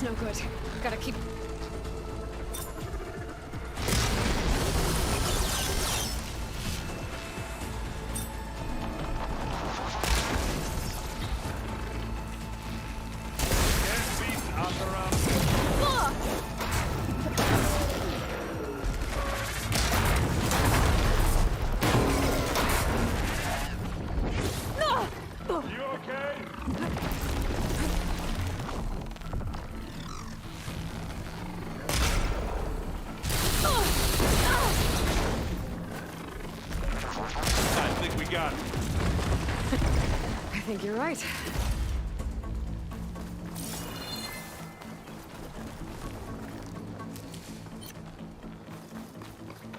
No good. Gotta keep... I think you're right.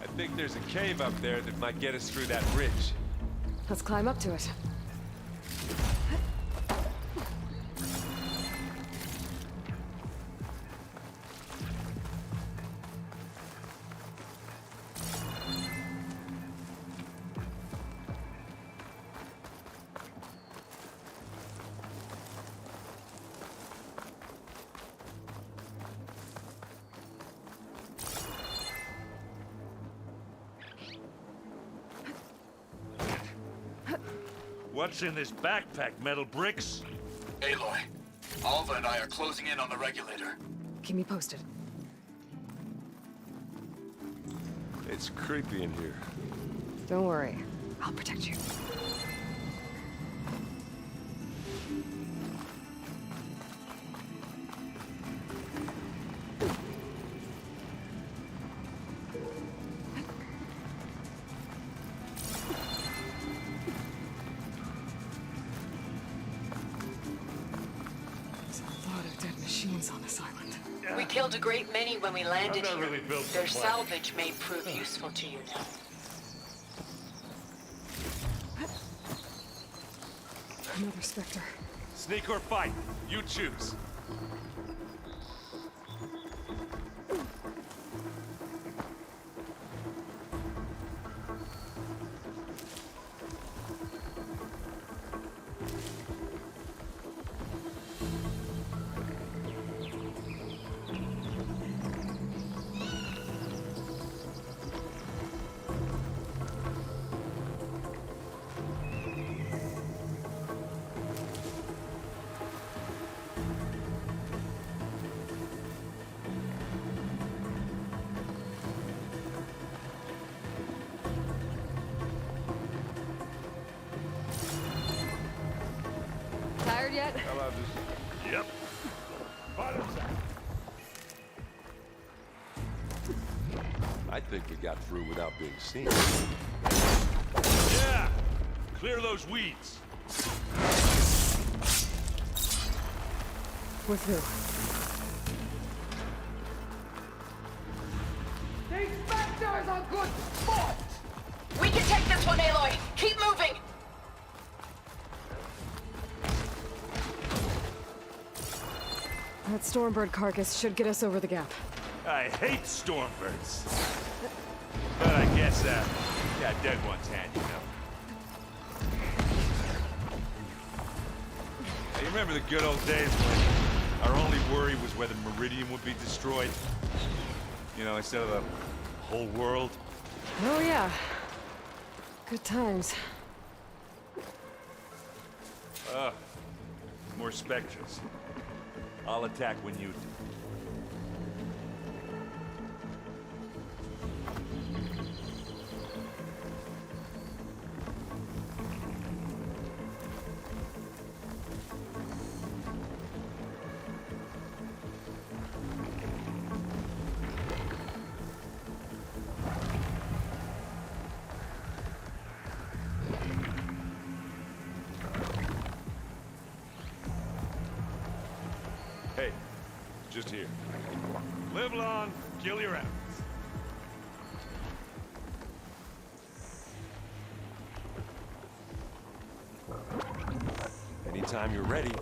I think there's a cave up there that might get us through that bridge. Let's climb up to it. What's in this backpack, metal bricks? Aloy, Alva and I are closing in on the regulator. Keep me posted. It's creepy in here. Don't worry. I'll protect you. On this island. We killed a great many when we landed I'm not here. really built for Their planning. salvage may prove useful to you now. Another Spectre. Sneak or fight, you choose. Tired yet? How about this? Yep. Bottoms out. I think we got through without being seen. Yeah! Clear those weeds. With who? The Spectre's a good sport! We can take this one, Aloy! Keep moving! That Stormbird carcass should get us over the gap. I hate Stormbirds. But I guess, got dead one's hand, you know. Hey, you remember the good old days when our only worry was whether Meridian would be destroyed? You know, instead of the whole world? Oh yeah. Good times. More Spectres. I'll attack when you do. Hey, just here. Live long, kill your enemies. Anytime you're ready.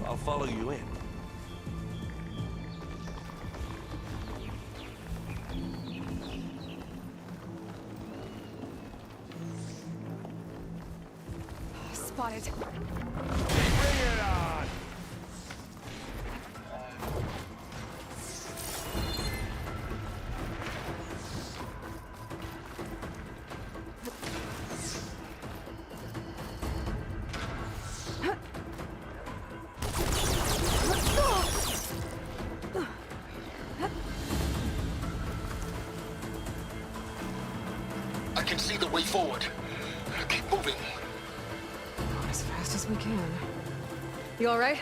I'll follow you in. Spotted. Bring it on! I can see the way forward. Keep moving. As fast as we can. You all right?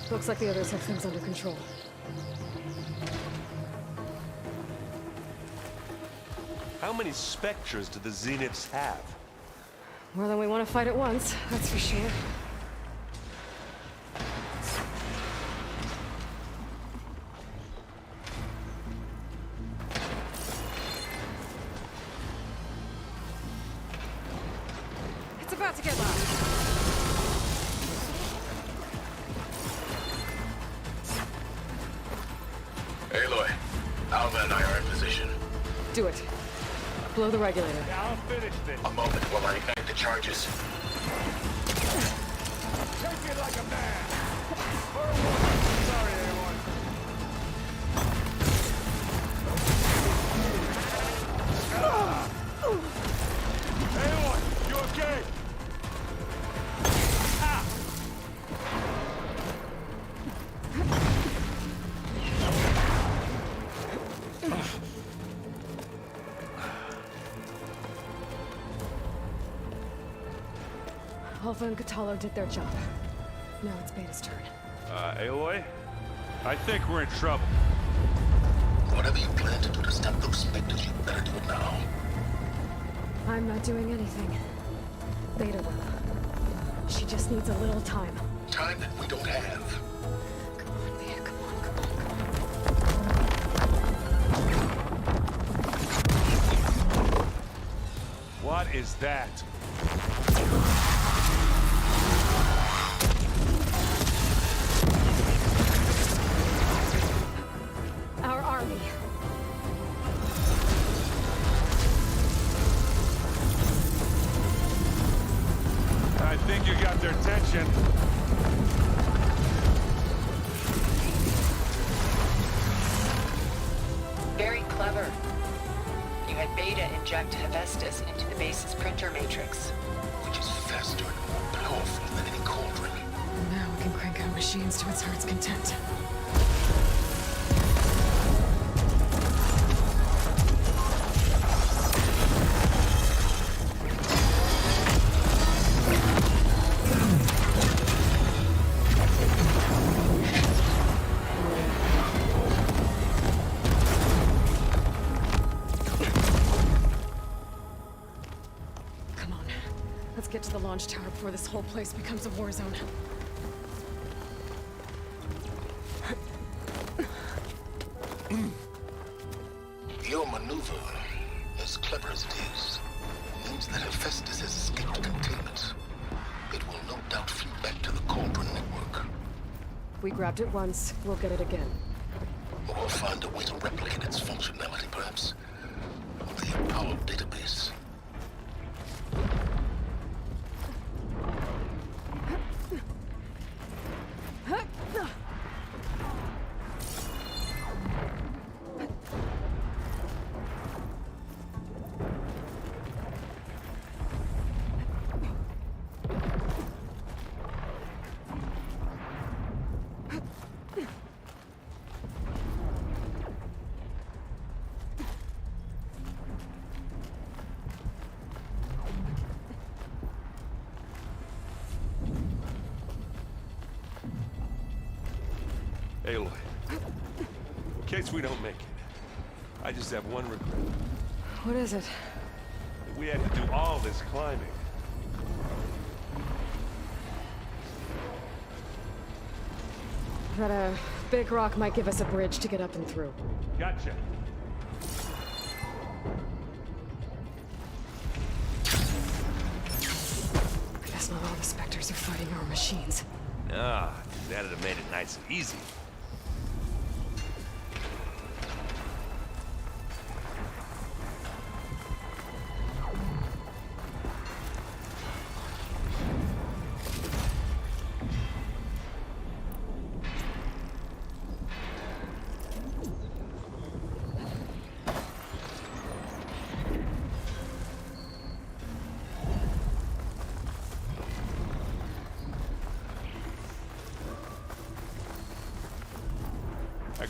Looks like the others have things under control. How many Spectres do the Zeniths have? More than we want to fight at once, that's for sure. It's about to get loud. Aloy, Alva and I are in position. Do it. Blow the regulator. Yeah, I'll finish this. A moment while I ignite the charges. Take it like a man. Sorry, everyone. Everyone, you okay? Ah! Alpha and Catalo did their job. Now it's Beta's turn. Aloy? I think we're in trouble. Whatever you plan to do to stop those Spectres, you better do it now. I'm not doing anything. Beta will. She just needs a little time. Time that we don't have. Come on, Beta, come on. What is that? Our army. I got their attention. Very clever. You had Beta inject Hephaestus into the base's printer matrix. Which is faster and more powerful than any cauldron. Now we can crank out machines to its heart's content. Get to the launch tower before this whole place becomes a war zone. Your maneuver, as clever as it is, means that Hephaestus has escaped containment. It will no doubt flee back to the Cauldron network. We grabbed it once, we'll get it again. Or find a way to replicate its functionality, perhaps. The Apollo database. Aloy, in case we don't make it, I just have one regret. What is it? That we had to do all this climbing. That a big rock might give us a bridge to get up and through. Gotcha. I guess not all the Spectres are fighting our machines. Nah, that'd have made it nice and easy.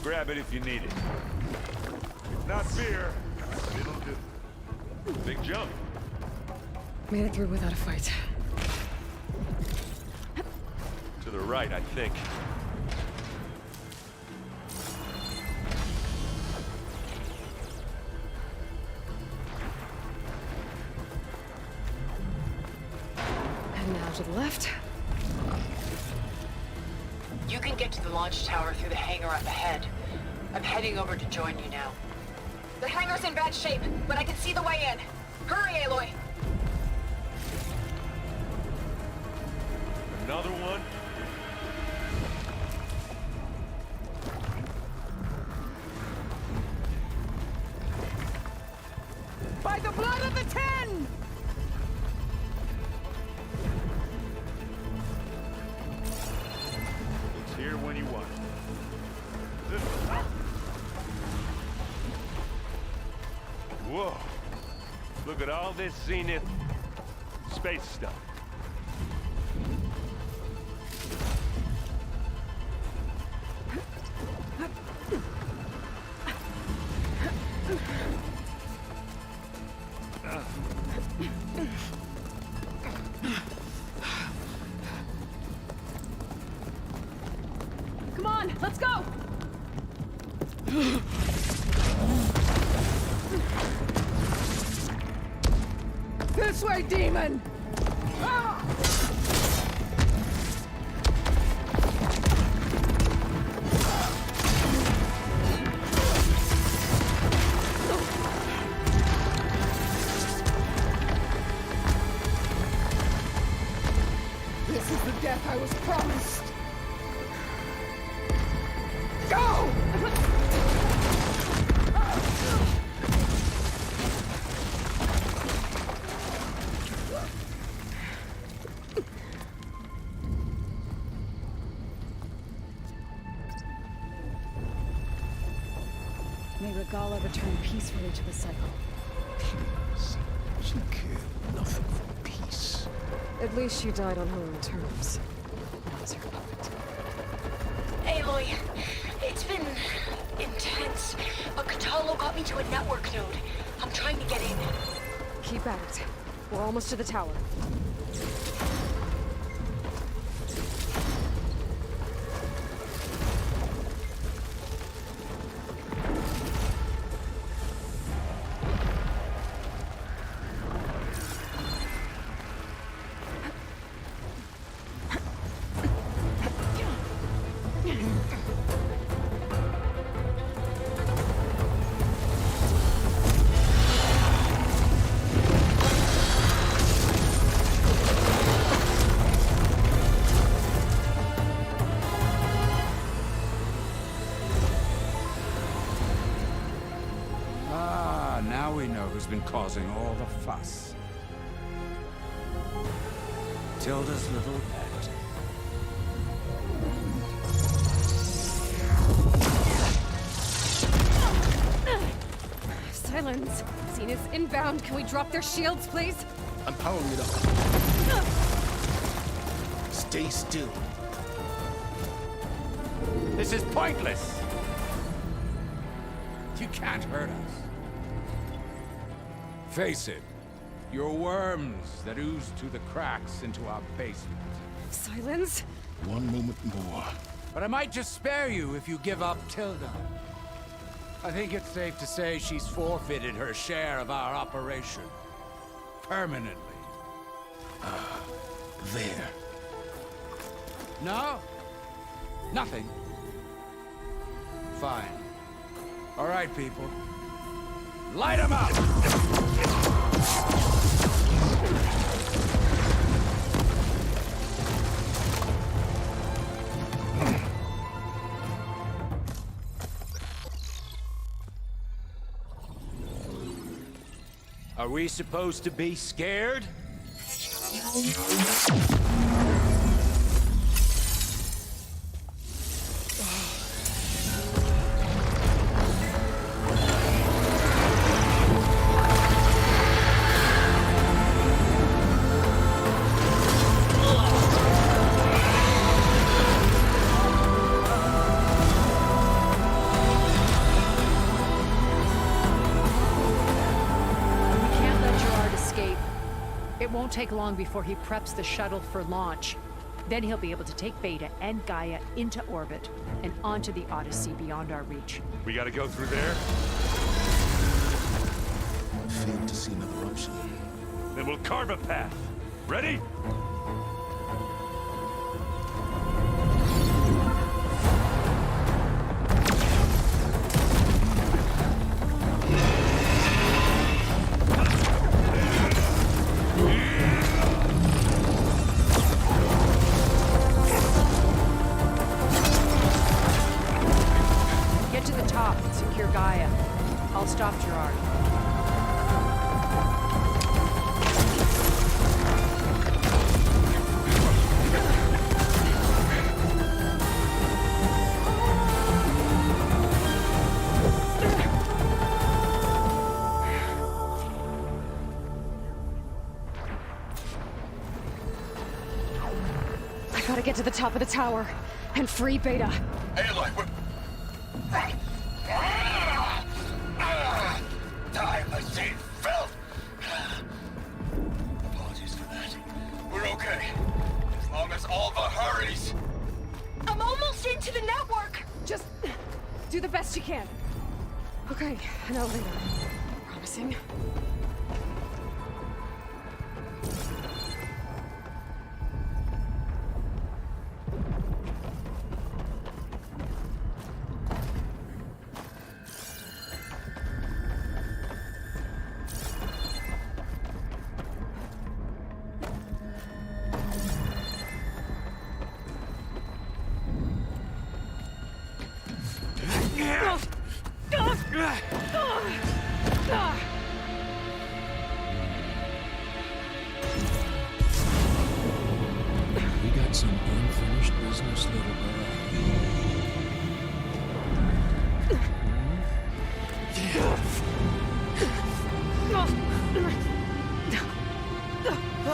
Grab it if you need it. It's not fear, but it'll do. Big jump. Made it through without a fight. To the right, I think. And now to the left. You can get to the launch tower through the hangar up ahead. I'm heading over to join you now. The hangar's in bad shape, but I can see the way in. Hurry, Aloy! Another one? By the blood of the Ten! It's here when you want it. Whoa. Look at all this Zenith space stuff. Come on, let's go! This way, demon! Ah! This is the death I was promised. Go! return peacefully to the cycle. Please. She cared nothing for peace. At least she died on her own terms. I was her puppet. Aloy, it's been intense, but Catalo got me to a network node. I'm trying to get in. Keep at it. We're almost to the tower. Now we know who's been causing all the fuss. Tilda's little pet. Silence! Zenith's inbound. Can we drop their shields, please? I'm powering it up. Stay still. This is pointless! You can't hurt us. Face it, you're worms that ooze through the cracks into our basement. Silence? One moment more. But I might just spare you if you give up Tilda. I think it's safe to say she's forfeited her share of our operation. Permanently. There. No? Nothing. Fine. All right, people. Light 'em up! Are we supposed to be scared? It won't take long before he preps the shuttle for launch. Then he'll be able to take Beta and Gaia into orbit and onto the Odyssey beyond our reach. We gotta go through there? Failed to see another option. Then we'll carve a path. Ready? Get to the top and secure Gaia. I'll stop Gerard. I gotta get to the top of the tower and free Beta. Aloy, time machine filth! Apologies for that. We're okay. As long as Alva hurries. I'm almost into the network! Just do the best you can. Okay, an elevator. Promising.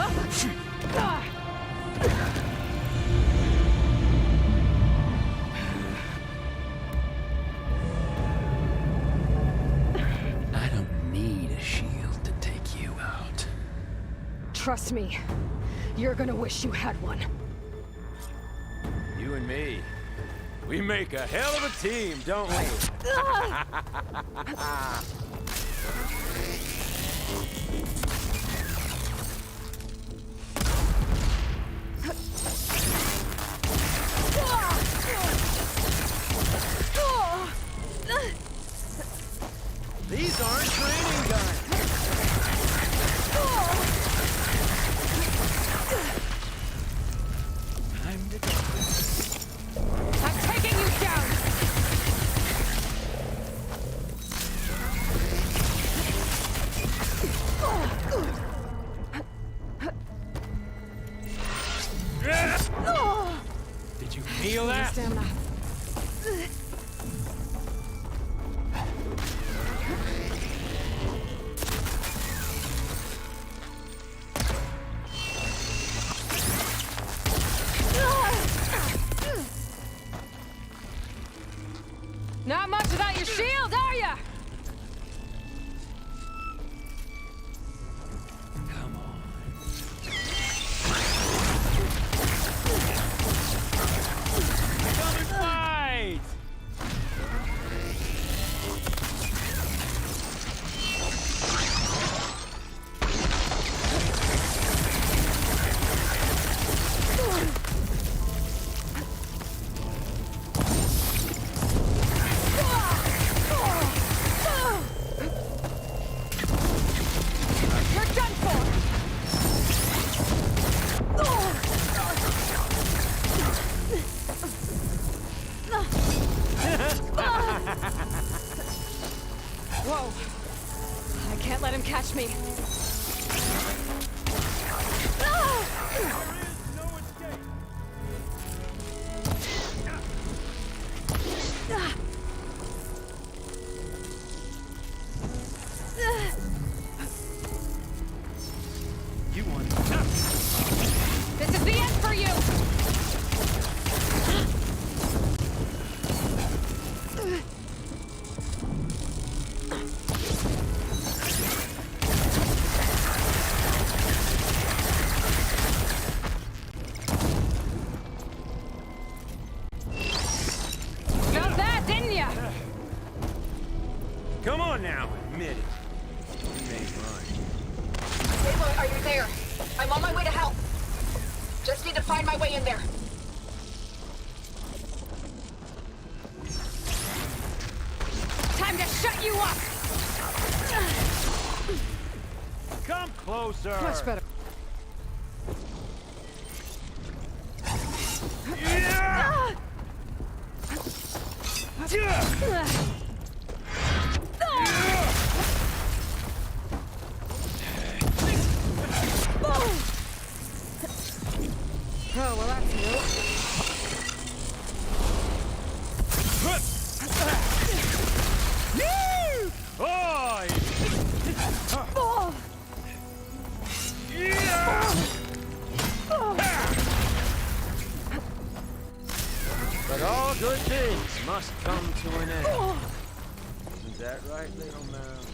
I don't need a shield to take you out. Trust me, you're gonna wish you had one. You and me, we make a hell of a team, don't we? These aren't training guns. Time to go. I'm taking you down! Did you feel that? Stamina. Not much without your shield, are ya? Come on. Come and fight! You're done for! Whoa! I can't let him catch me. You want This is the end for you! Felt that, didn't ya? Come on now, admit it. We may run. Aloy, are you there? I'm on my way to help. Just need to find my way in there. Time to shut you up! Come closer. Much better. Oh, well, that's new. Oi! But all good things must come to an end. Isn't that right, little mouse?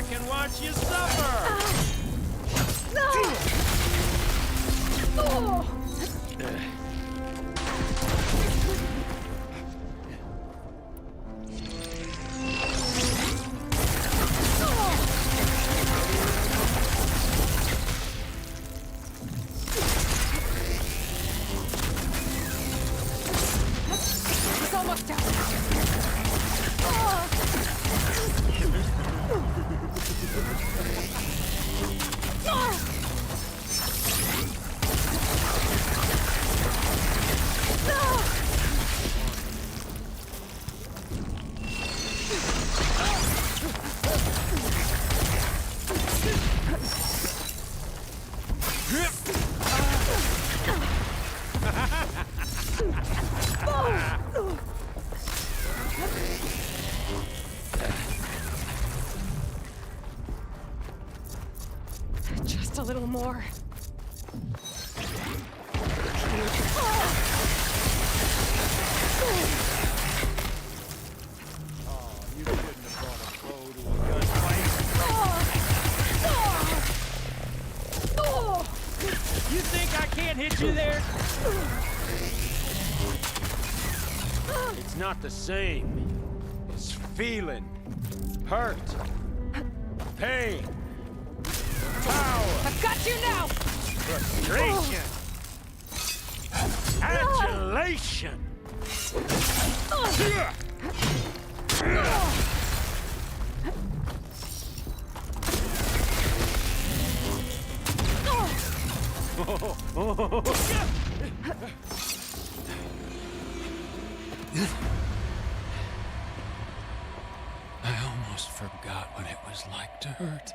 back and watch you suffer! It's almost down. Just a little more. You shouldn't have brought a bow to a gunfight. You think I can't hit you there? It's not the same. It's feeling, hurt, pain, power. I've got you now! Frustration! Adulation! I almost forgot what it was like to hurt.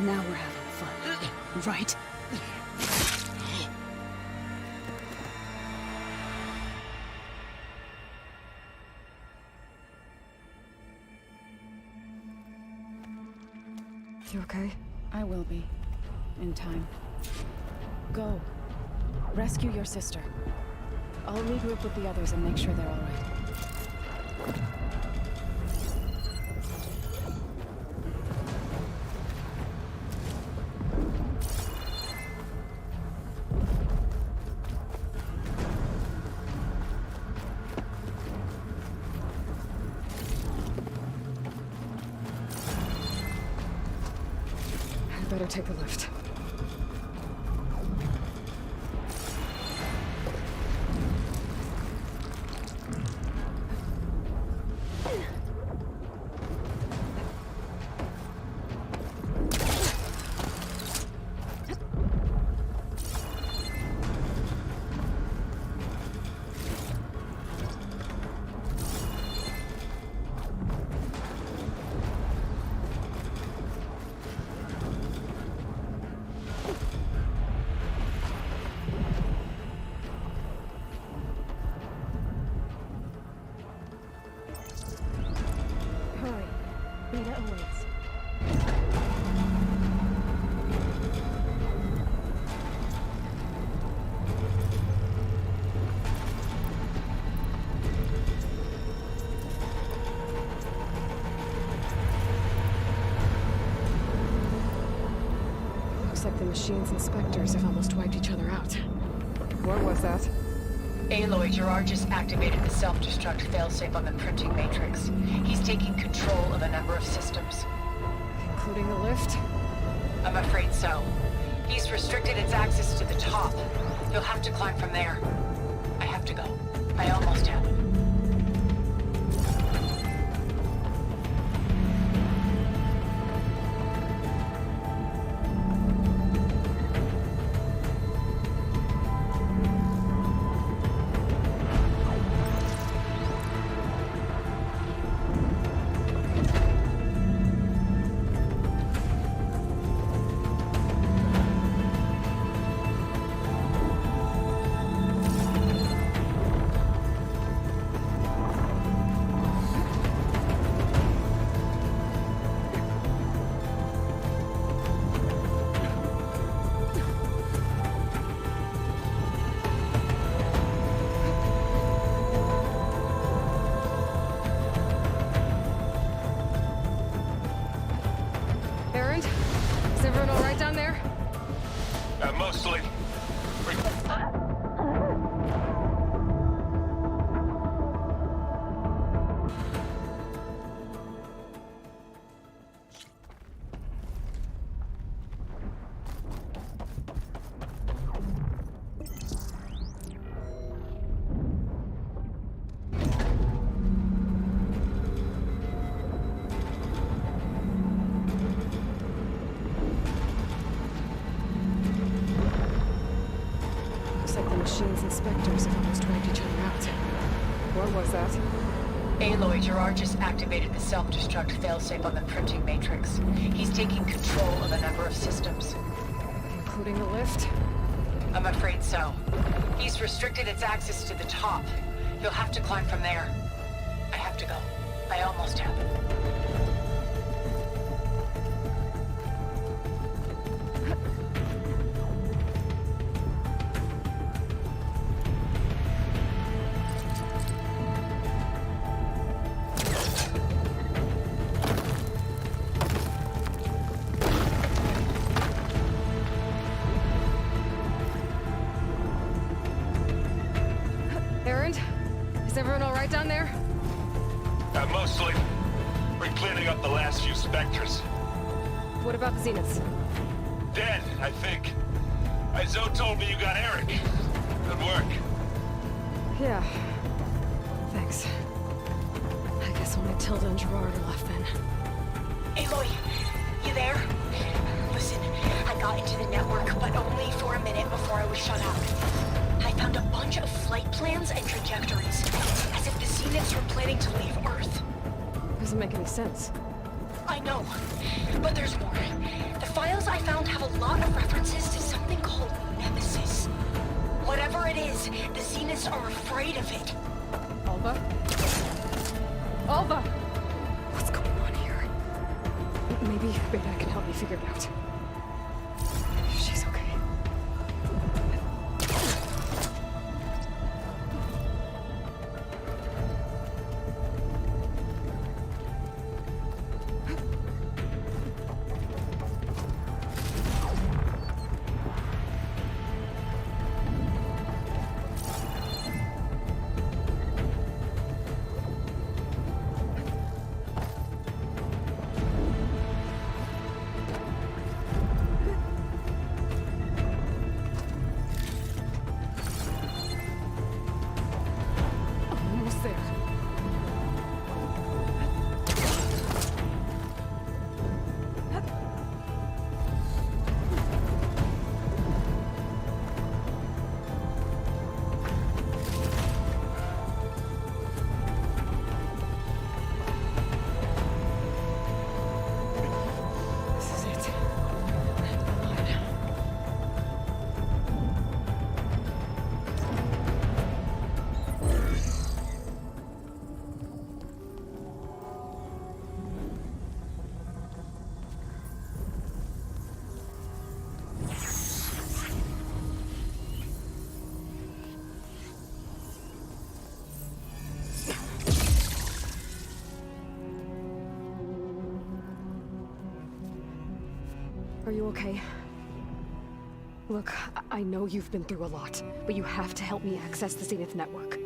Now we're having fun, right? You okay? I will be. In time. Go. Rescue your sister. I'll regroup with the others and make sure they're all right. I better take the lift. Hurry. Beta awaits. Looks like the machine's inspectors have almost wiped each other out. What was that? Aloy, Gerard just activated the self-destruct failsafe on the printing matrix. He's taking control of a number of systems. Including the lift? I'm afraid so. He's restricted its access to the top. You'll have to climb from there. I have to go. I almost have. Errand? Is everyone all right down there? Mostly. Machine's inspectors have almost wiped each other out. What was that? Aloy, Gerard just activated the self-destruct failsafe on the printing matrix. He's taking control of a number of systems. Including the lift? I'm afraid so. He's restricted its access to the top. You'll have to climb from there. I have to go. I almost have. Is everyone all right down there? Mostly. We're cleaning up the last few specters. What about the Zeniths? Dead, I think. Zoe told me you got Eric. Good work. Yeah. Thanks. I guess only Tilda and Gerard are left then. Aloy, you there? Listen, I got into the network, but only for a minute before I was shut out. I found a bunch of flight plans and trajectories, as if the Zeniths were planning to leave Earth. Doesn't make any sense. I know, but there's more. The files I found have a lot of references to something called Nemesis. Whatever it is, the Zeniths are afraid of it. Alba? Alba! What's going on here? Maybe Beta can help me figure it out. She's okay. Are you okay? Look, I know you've been through a lot, but you have to help me access the Zenith network.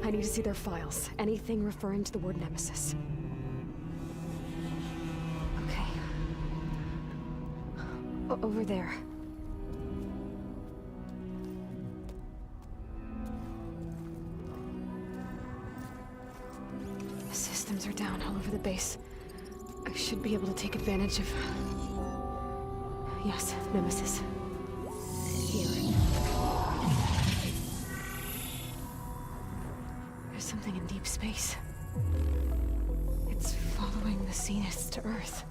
I need to see their files, anything referring to the word Nemesis. Okay. Over there. The systems are down all over the base. I should be able to take advantage of... Yes, Nemesis. Here. There's something in deep space. It's following the Zeniths to Earth.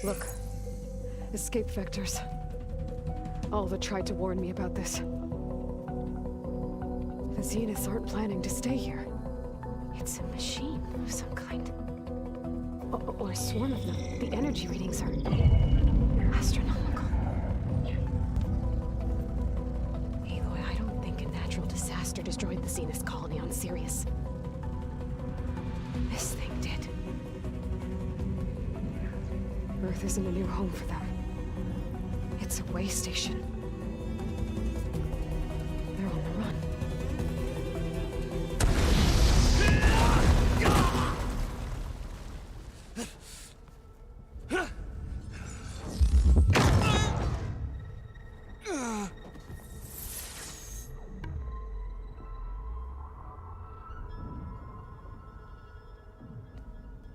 Look. Escape vectors. Alva tried to warn me about this. The Zeniths aren't planning to stay here. It's a machine of some kind. Or a swarm of them. The energy readings are astronomical. Aloy, I don't think a natural disaster Spectre destroyed the Zenith colony on Sirius. This thing did. Earth isn't a new home for them. It's a way station. They're on the run.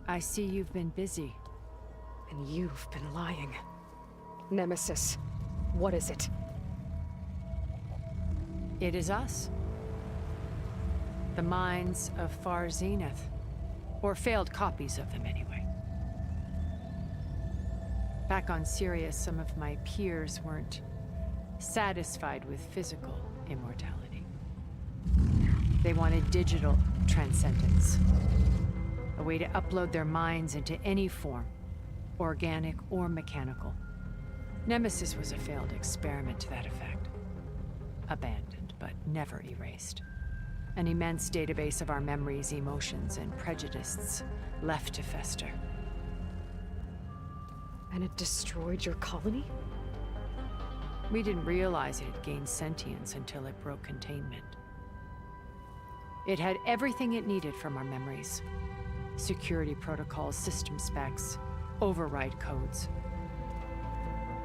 I see you've been busy. And you've been lying. Nemesis, what is it? It is us. The minds of Far Zenith. Or failed copies of them, anyway. Back on Sirius, some of my peers weren't satisfied with physical immortality. They wanted digital transcendence. A way to upload their minds into any form, organic or mechanical. Nemesis was a failed experiment to that effect. Abandoned, but never erased. An immense database of our memories, emotions, and prejudices left to fester. And it destroyed your colony? We didn't realize it had gained sentience until it broke containment. It had everything it needed from our memories. Security protocols, system specs, override codes.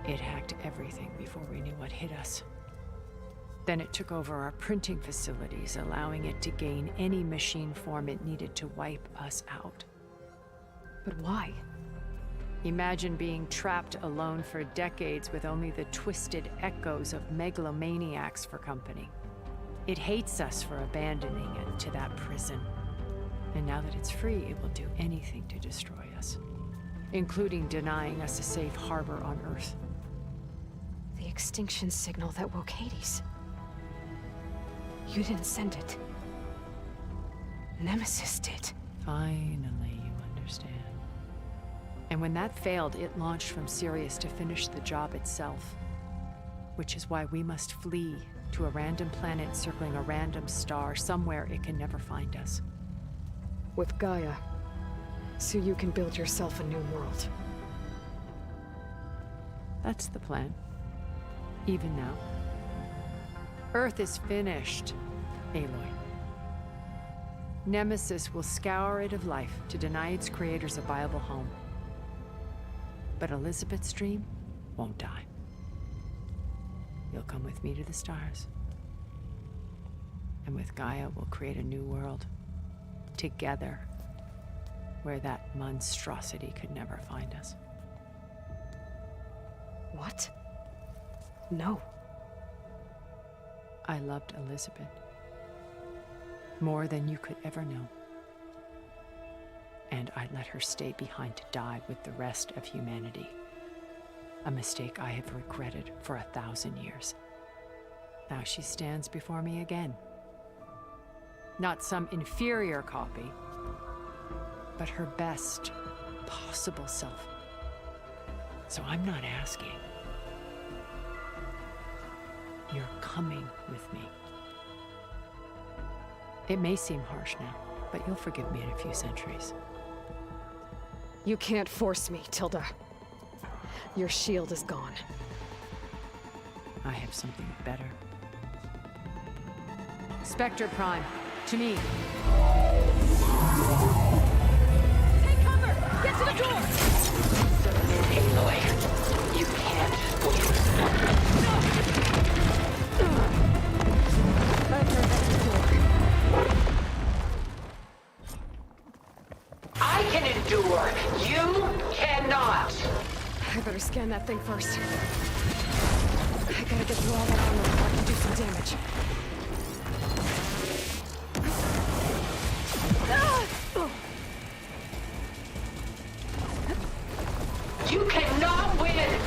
It hacked everything before we knew what hit us. Then it took over our printing facilities, allowing it to gain any machine form it needed to wipe us out. But why? Imagine being trapped alone for decades with only the twisted echoes of megalomaniacs for company. It hates us for abandoning it to that prison. And now that it's free, it will do anything to destroy us, including denying us a safe harbor on Earth. The extinction signal that woke Hades. You didn't send it. Nemesis did. Finally, you understand. And when that failed, it launched from Sirius to finish the job itself. Which is why we must flee to a random planet circling a random star, somewhere it can never find us. With Gaia, so you can build yourself a new world. That's the plan. Even now. Earth is finished, Aloy. Nemesis will scour it of life to deny its creators a viable home. But Elizabeth's dream won't die. You'll come with me to the stars. And with Gaia, we'll create a new world. Together, where that monstrosity could never find us. What? No. I loved Elizabeth. More than you could ever know. And I let her stay behind to die with the rest of humanity. A mistake I have regretted for 1,000 years. Now she stands before me again. Not some inferior copy, but her best possible self. So I'm not asking. You're coming with me. It may seem harsh now, but you'll forgive me in a few centuries. You can't force me, Tilda. Your shield is gone. I have something better. Spectre Prime, to me. Take cover! Get to the door! Aloy, you can't win. I can endure. You cannot. I better scan that thing first. I gotta get through all that armor before I can do some damage. You cannot win!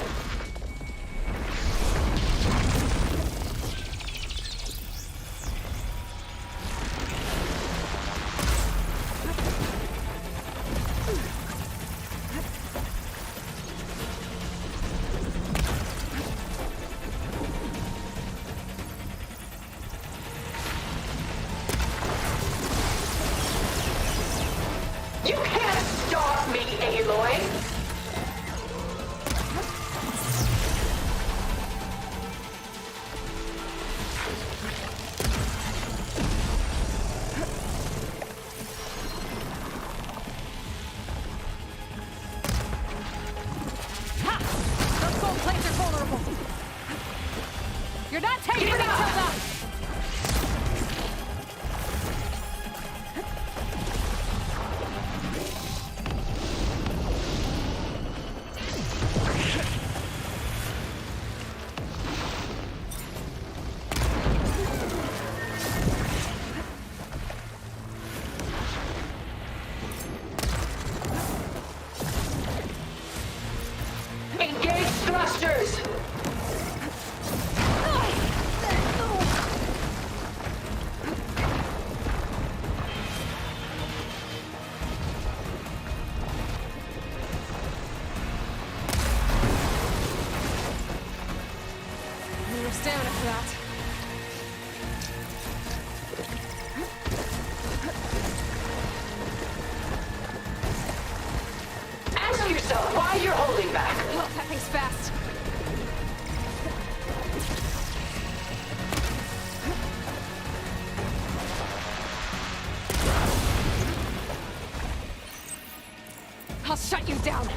I'll shut you down.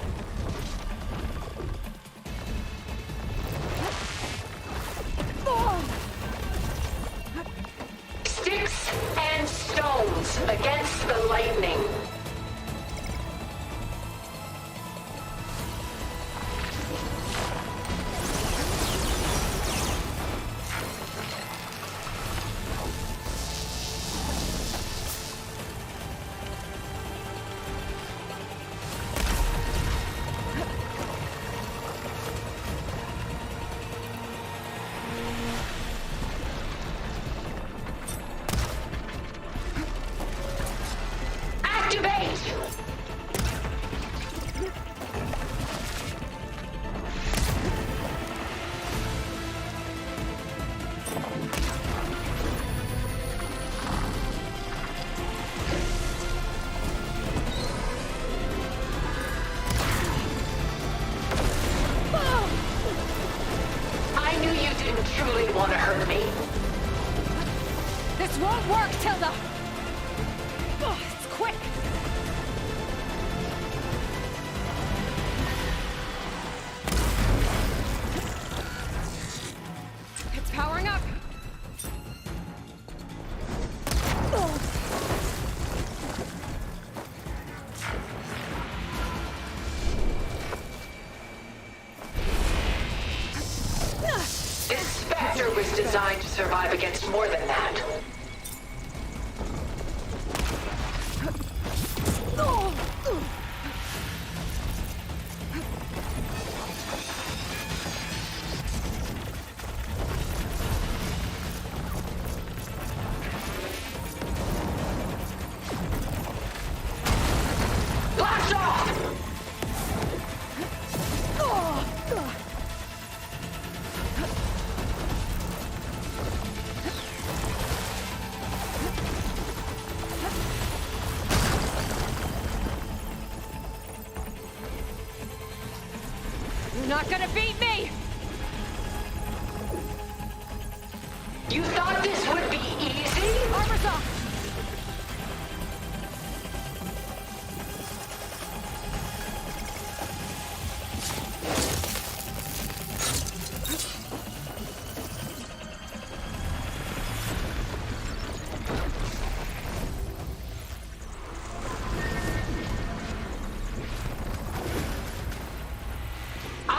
Sticks and stones against the lightning. Truly want to hurt me? This won't work, Tilda! Oh, it's quick! It's powering up! Was designed to survive against more than that. Blast off! You're not gonna beat me! You thought this would be easy? Armor's off!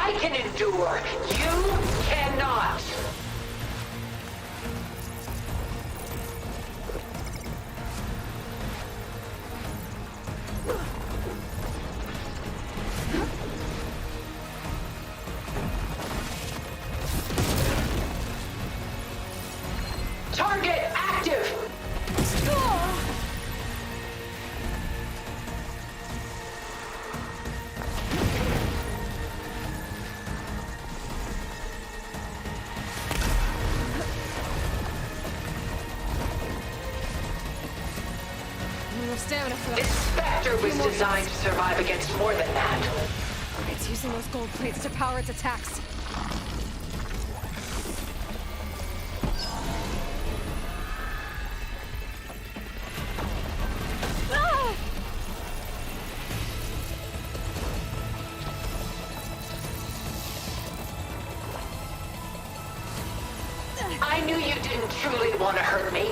I can endure. You cannot. Target active. Stamina for that. This Spectre was designed to survive against more than that. It's using those gold plates to power its attacks. I knew you didn't truly want to hurt me.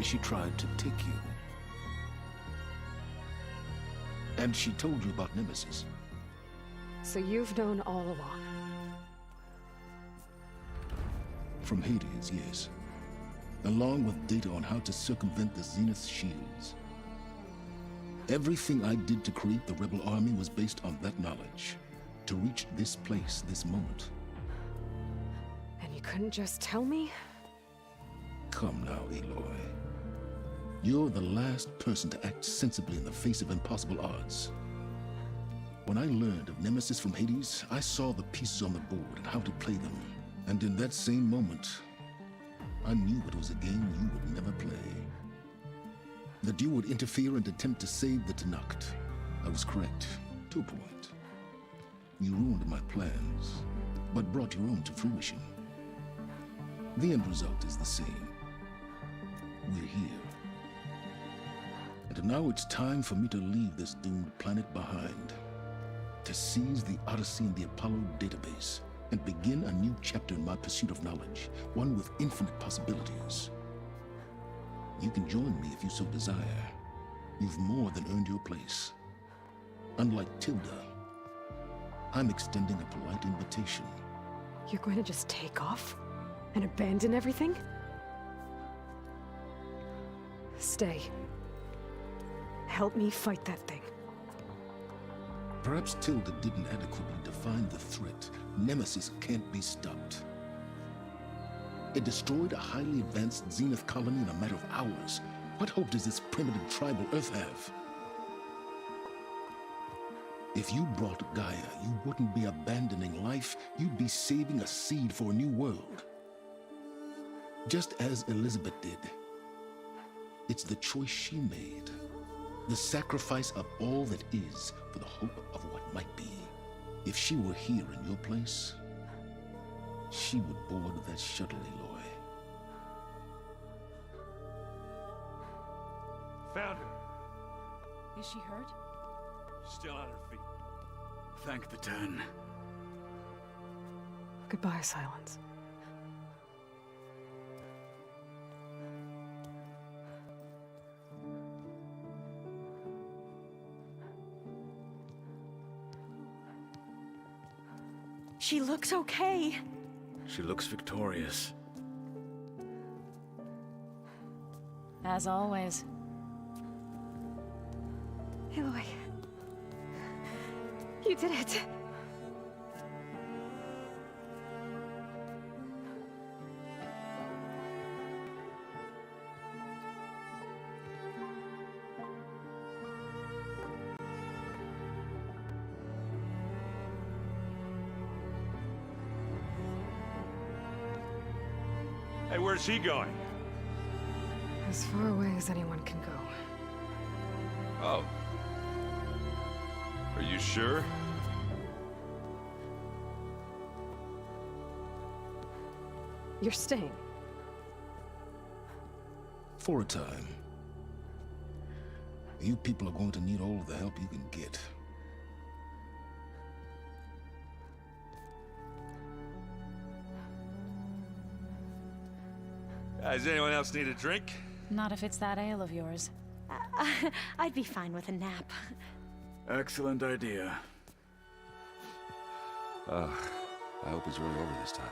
she tried to take you. And she told you about Nemesis. So you've known all along. From Hades, yes. Along with data on how to circumvent the Zenith shields. Everything I did to create the rebel army was based on that knowledge. To reach this place, this moment. And you couldn't just tell me? Come now, Aloy. You're the last person to act sensibly in the face of impossible odds. When I learned of Nemesis from Hades, I saw the pieces on the board and how to play them. And in that same moment, I knew it was a game you would never play. That you would interfere and attempt to save the Tenakth. I was correct, to a point. You ruined my plans, but brought your own to fruition. The end result is the same. We're here. And now it's time for me to leave this doomed planet behind. To seize the Odyssey and the Apollo database, and begin a new chapter in my pursuit of knowledge, one with infinite possibilities. You can join me if you so desire. You've more than earned your place. Unlike Tilda, I'm extending a polite invitation. You're going to just take off? And abandon everything? Stay. Help me fight that thing. Perhaps Tilda didn't adequately define the threat. Nemesis can't be stopped. It destroyed a highly advanced Zenith colony in a matter of hours. What hope does this primitive tribal Earth have? If you brought Gaia, you wouldn't be abandoning life, you'd be saving a seed for a new world. Just as Elizabeth did. It's the choice she made. The sacrifice of all that is for the hope of what might be. If she were here in your place, she would board that shuttle, Aloy. Found her. Is she hurt? Still on her feet. Thank the Ten. Goodbye, Silence. She looks okay. She looks victorious. As always. Aloy. You did it. Hey, where's he going? As far away as anyone can go. Oh. Are you sure? You're staying. For a time. You people are going to need all the help you can get. Does anyone else need a drink? Not if it's that ale of yours. I'd be fine with a nap. Excellent idea. I hope it's really over this time.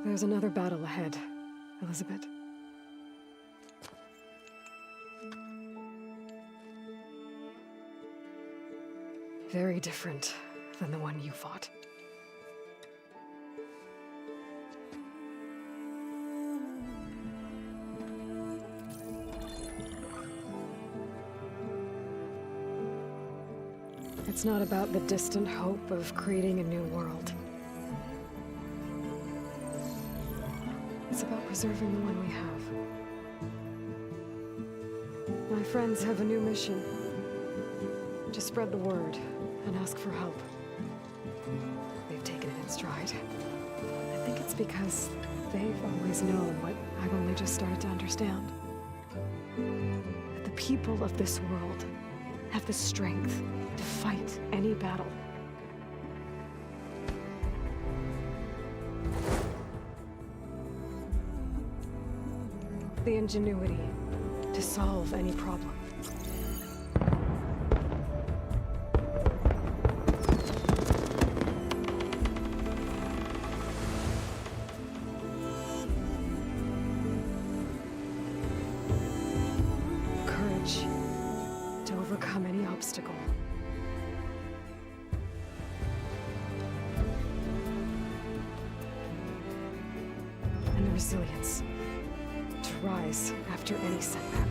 There's another battle ahead, Elizabeth. Very different than the one you fought. It's not about the distant hope of creating a new world. It's It's about preserving the one we have. My friends have a new mission. To spread the word and ask for help. They've taken it in stride. I think it's because they've always known what I've only just started to understand. That the people of this world have the strength to fight any battle. The ingenuity to solve any problem. Courage to overcome any obstacle. And the resilience to rise after any setback.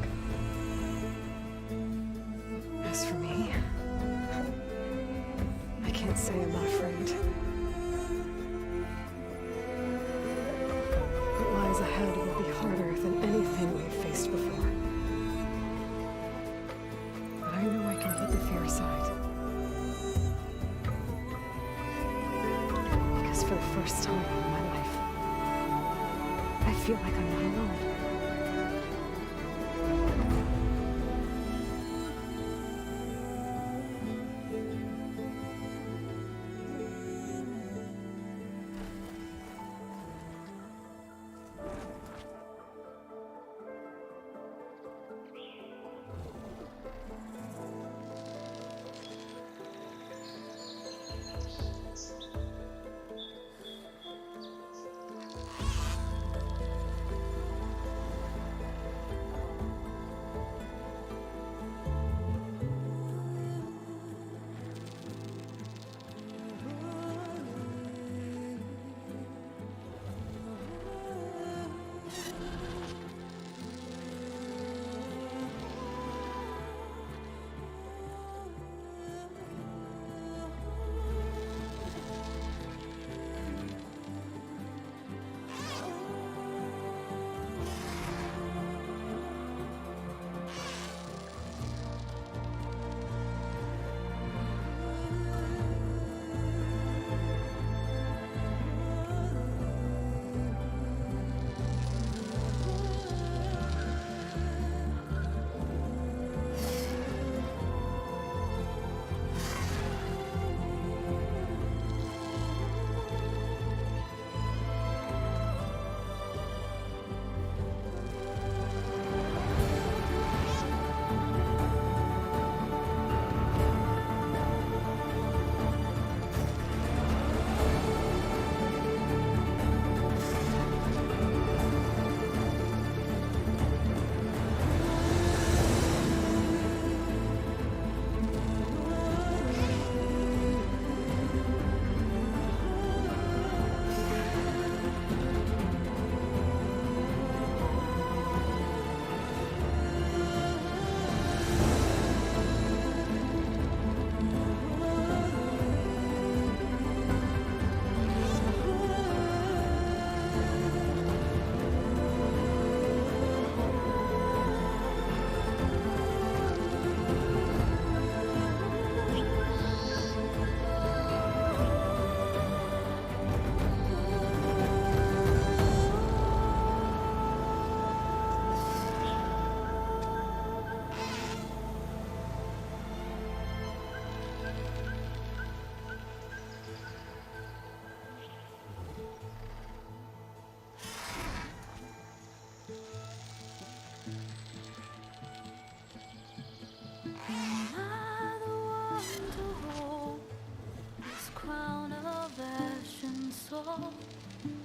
As for me, I can't say I'm not afraid. What lies ahead will be harder than anything we've faced before. But I know I can put the fear aside. Because for the first time in my life, I feel like I'm not alone.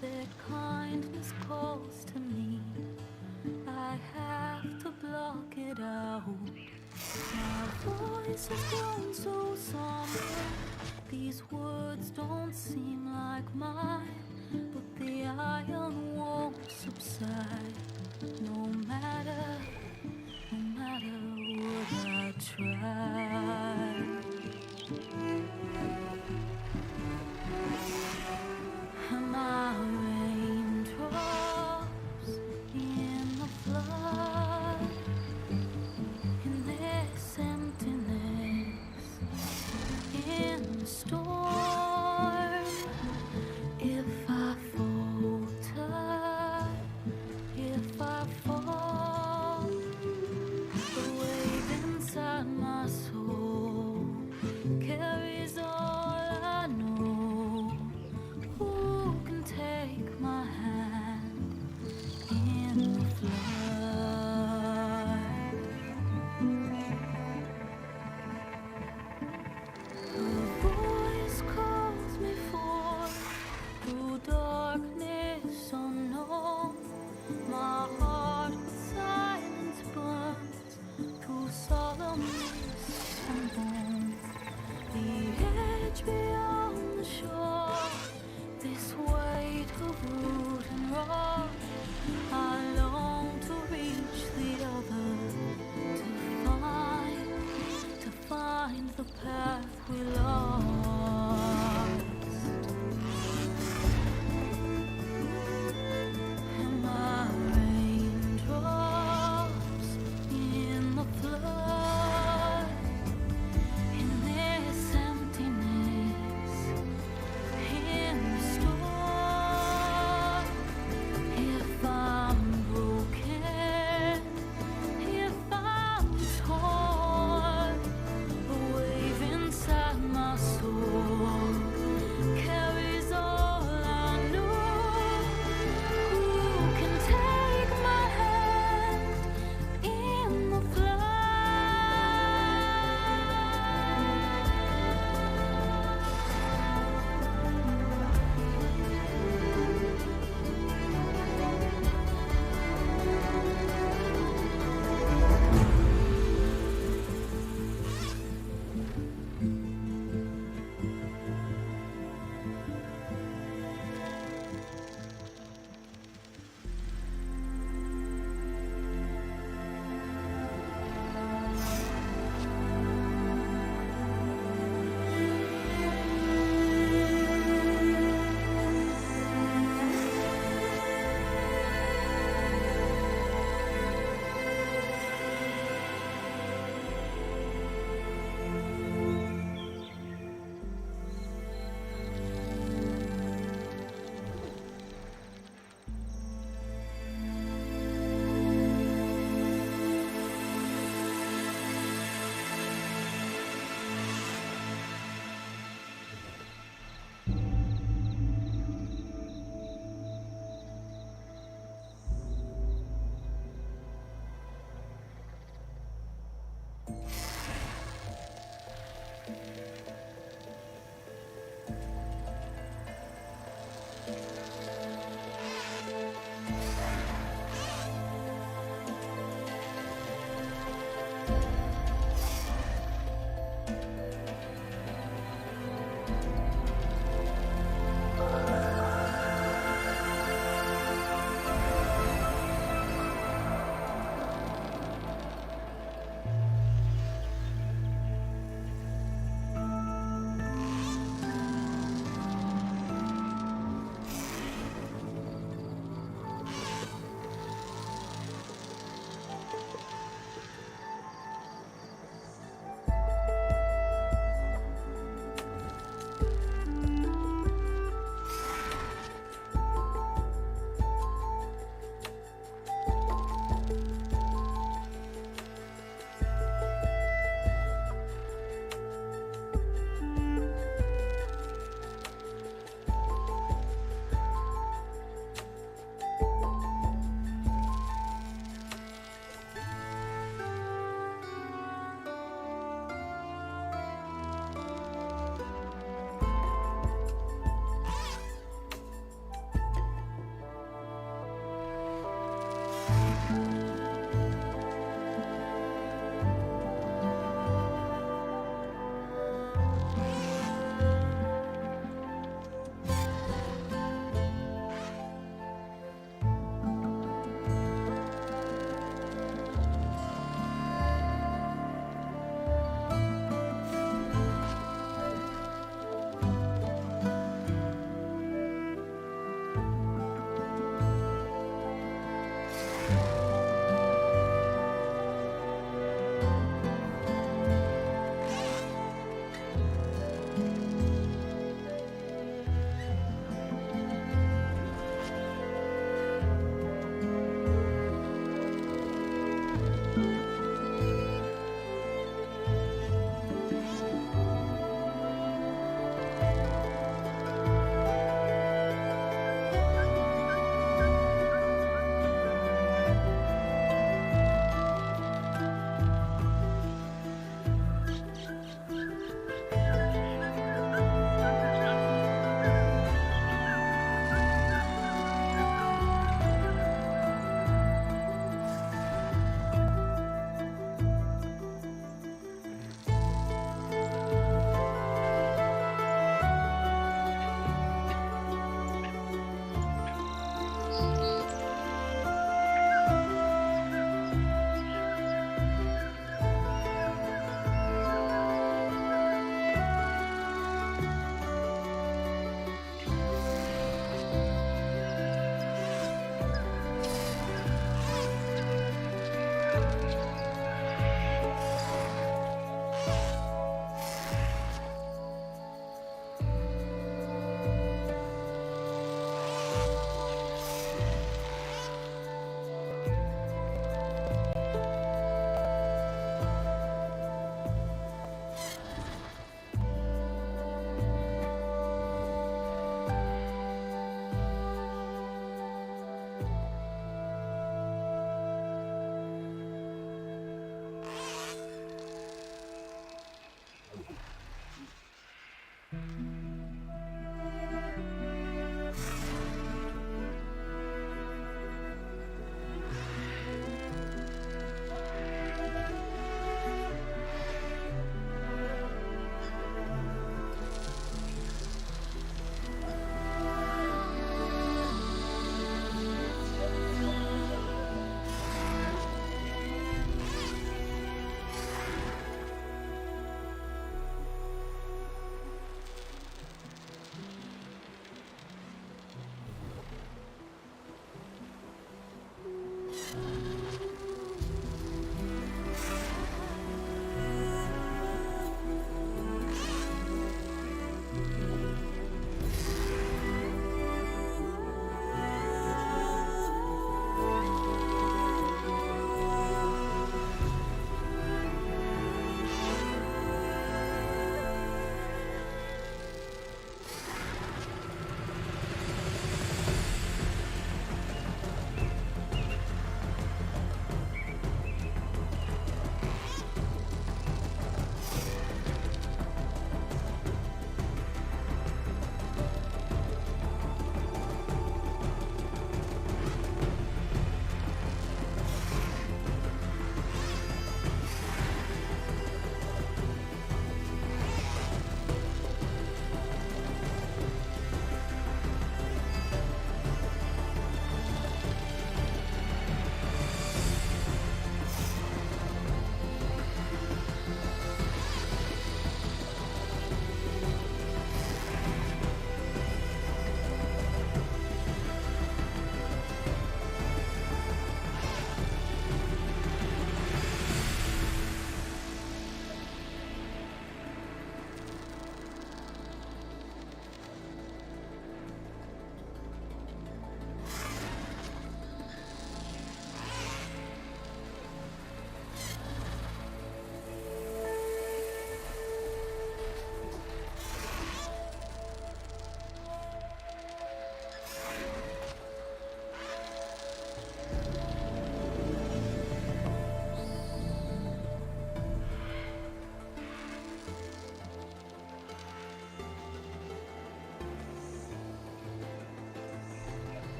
That kindness calls to me. I have to block it out. My voice has grown so somber. These words don't seem like mine, but the iron won't subside. No matter what I try. Am I a raindrop storm. If I falter, if I fall, the wave inside my soul carries all I know. Who can take my hand in the flood? A voice calls me forth through darkness unknown. My heart with silence burns through solemnness and bone. The edge beyond the shore, this weight of root and rock. I long to reach the other, to find the path we lost. And my raindrops in the flood, in this emptiness, in the storm. If I'm broken, if I'm torn, a wave inside my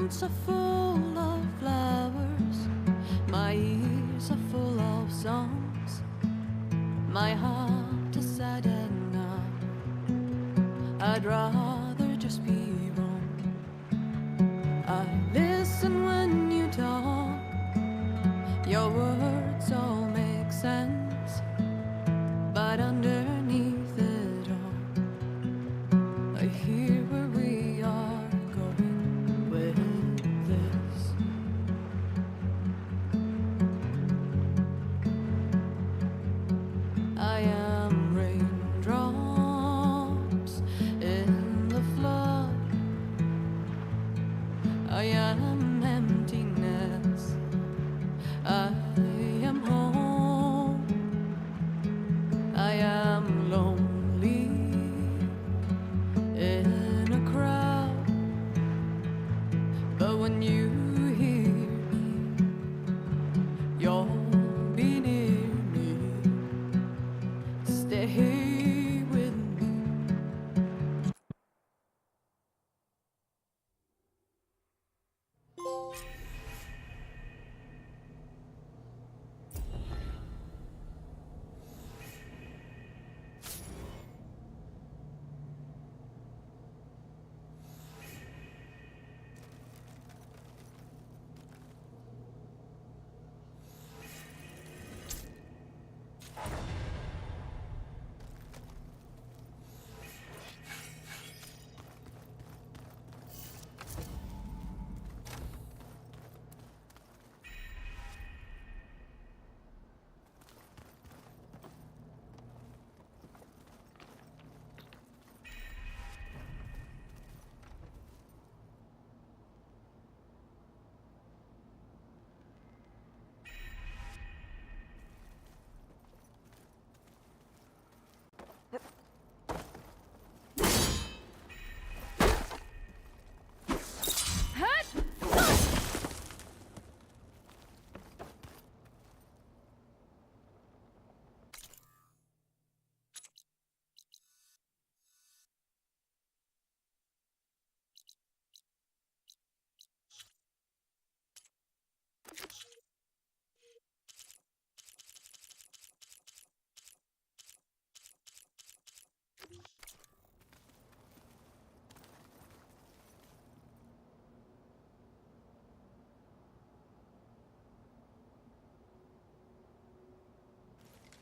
hands are full of flowers, my ears are full of songs, my heart is sad and numb. I'd rather just be wrong. I listen when you talk, your words all make sense, but under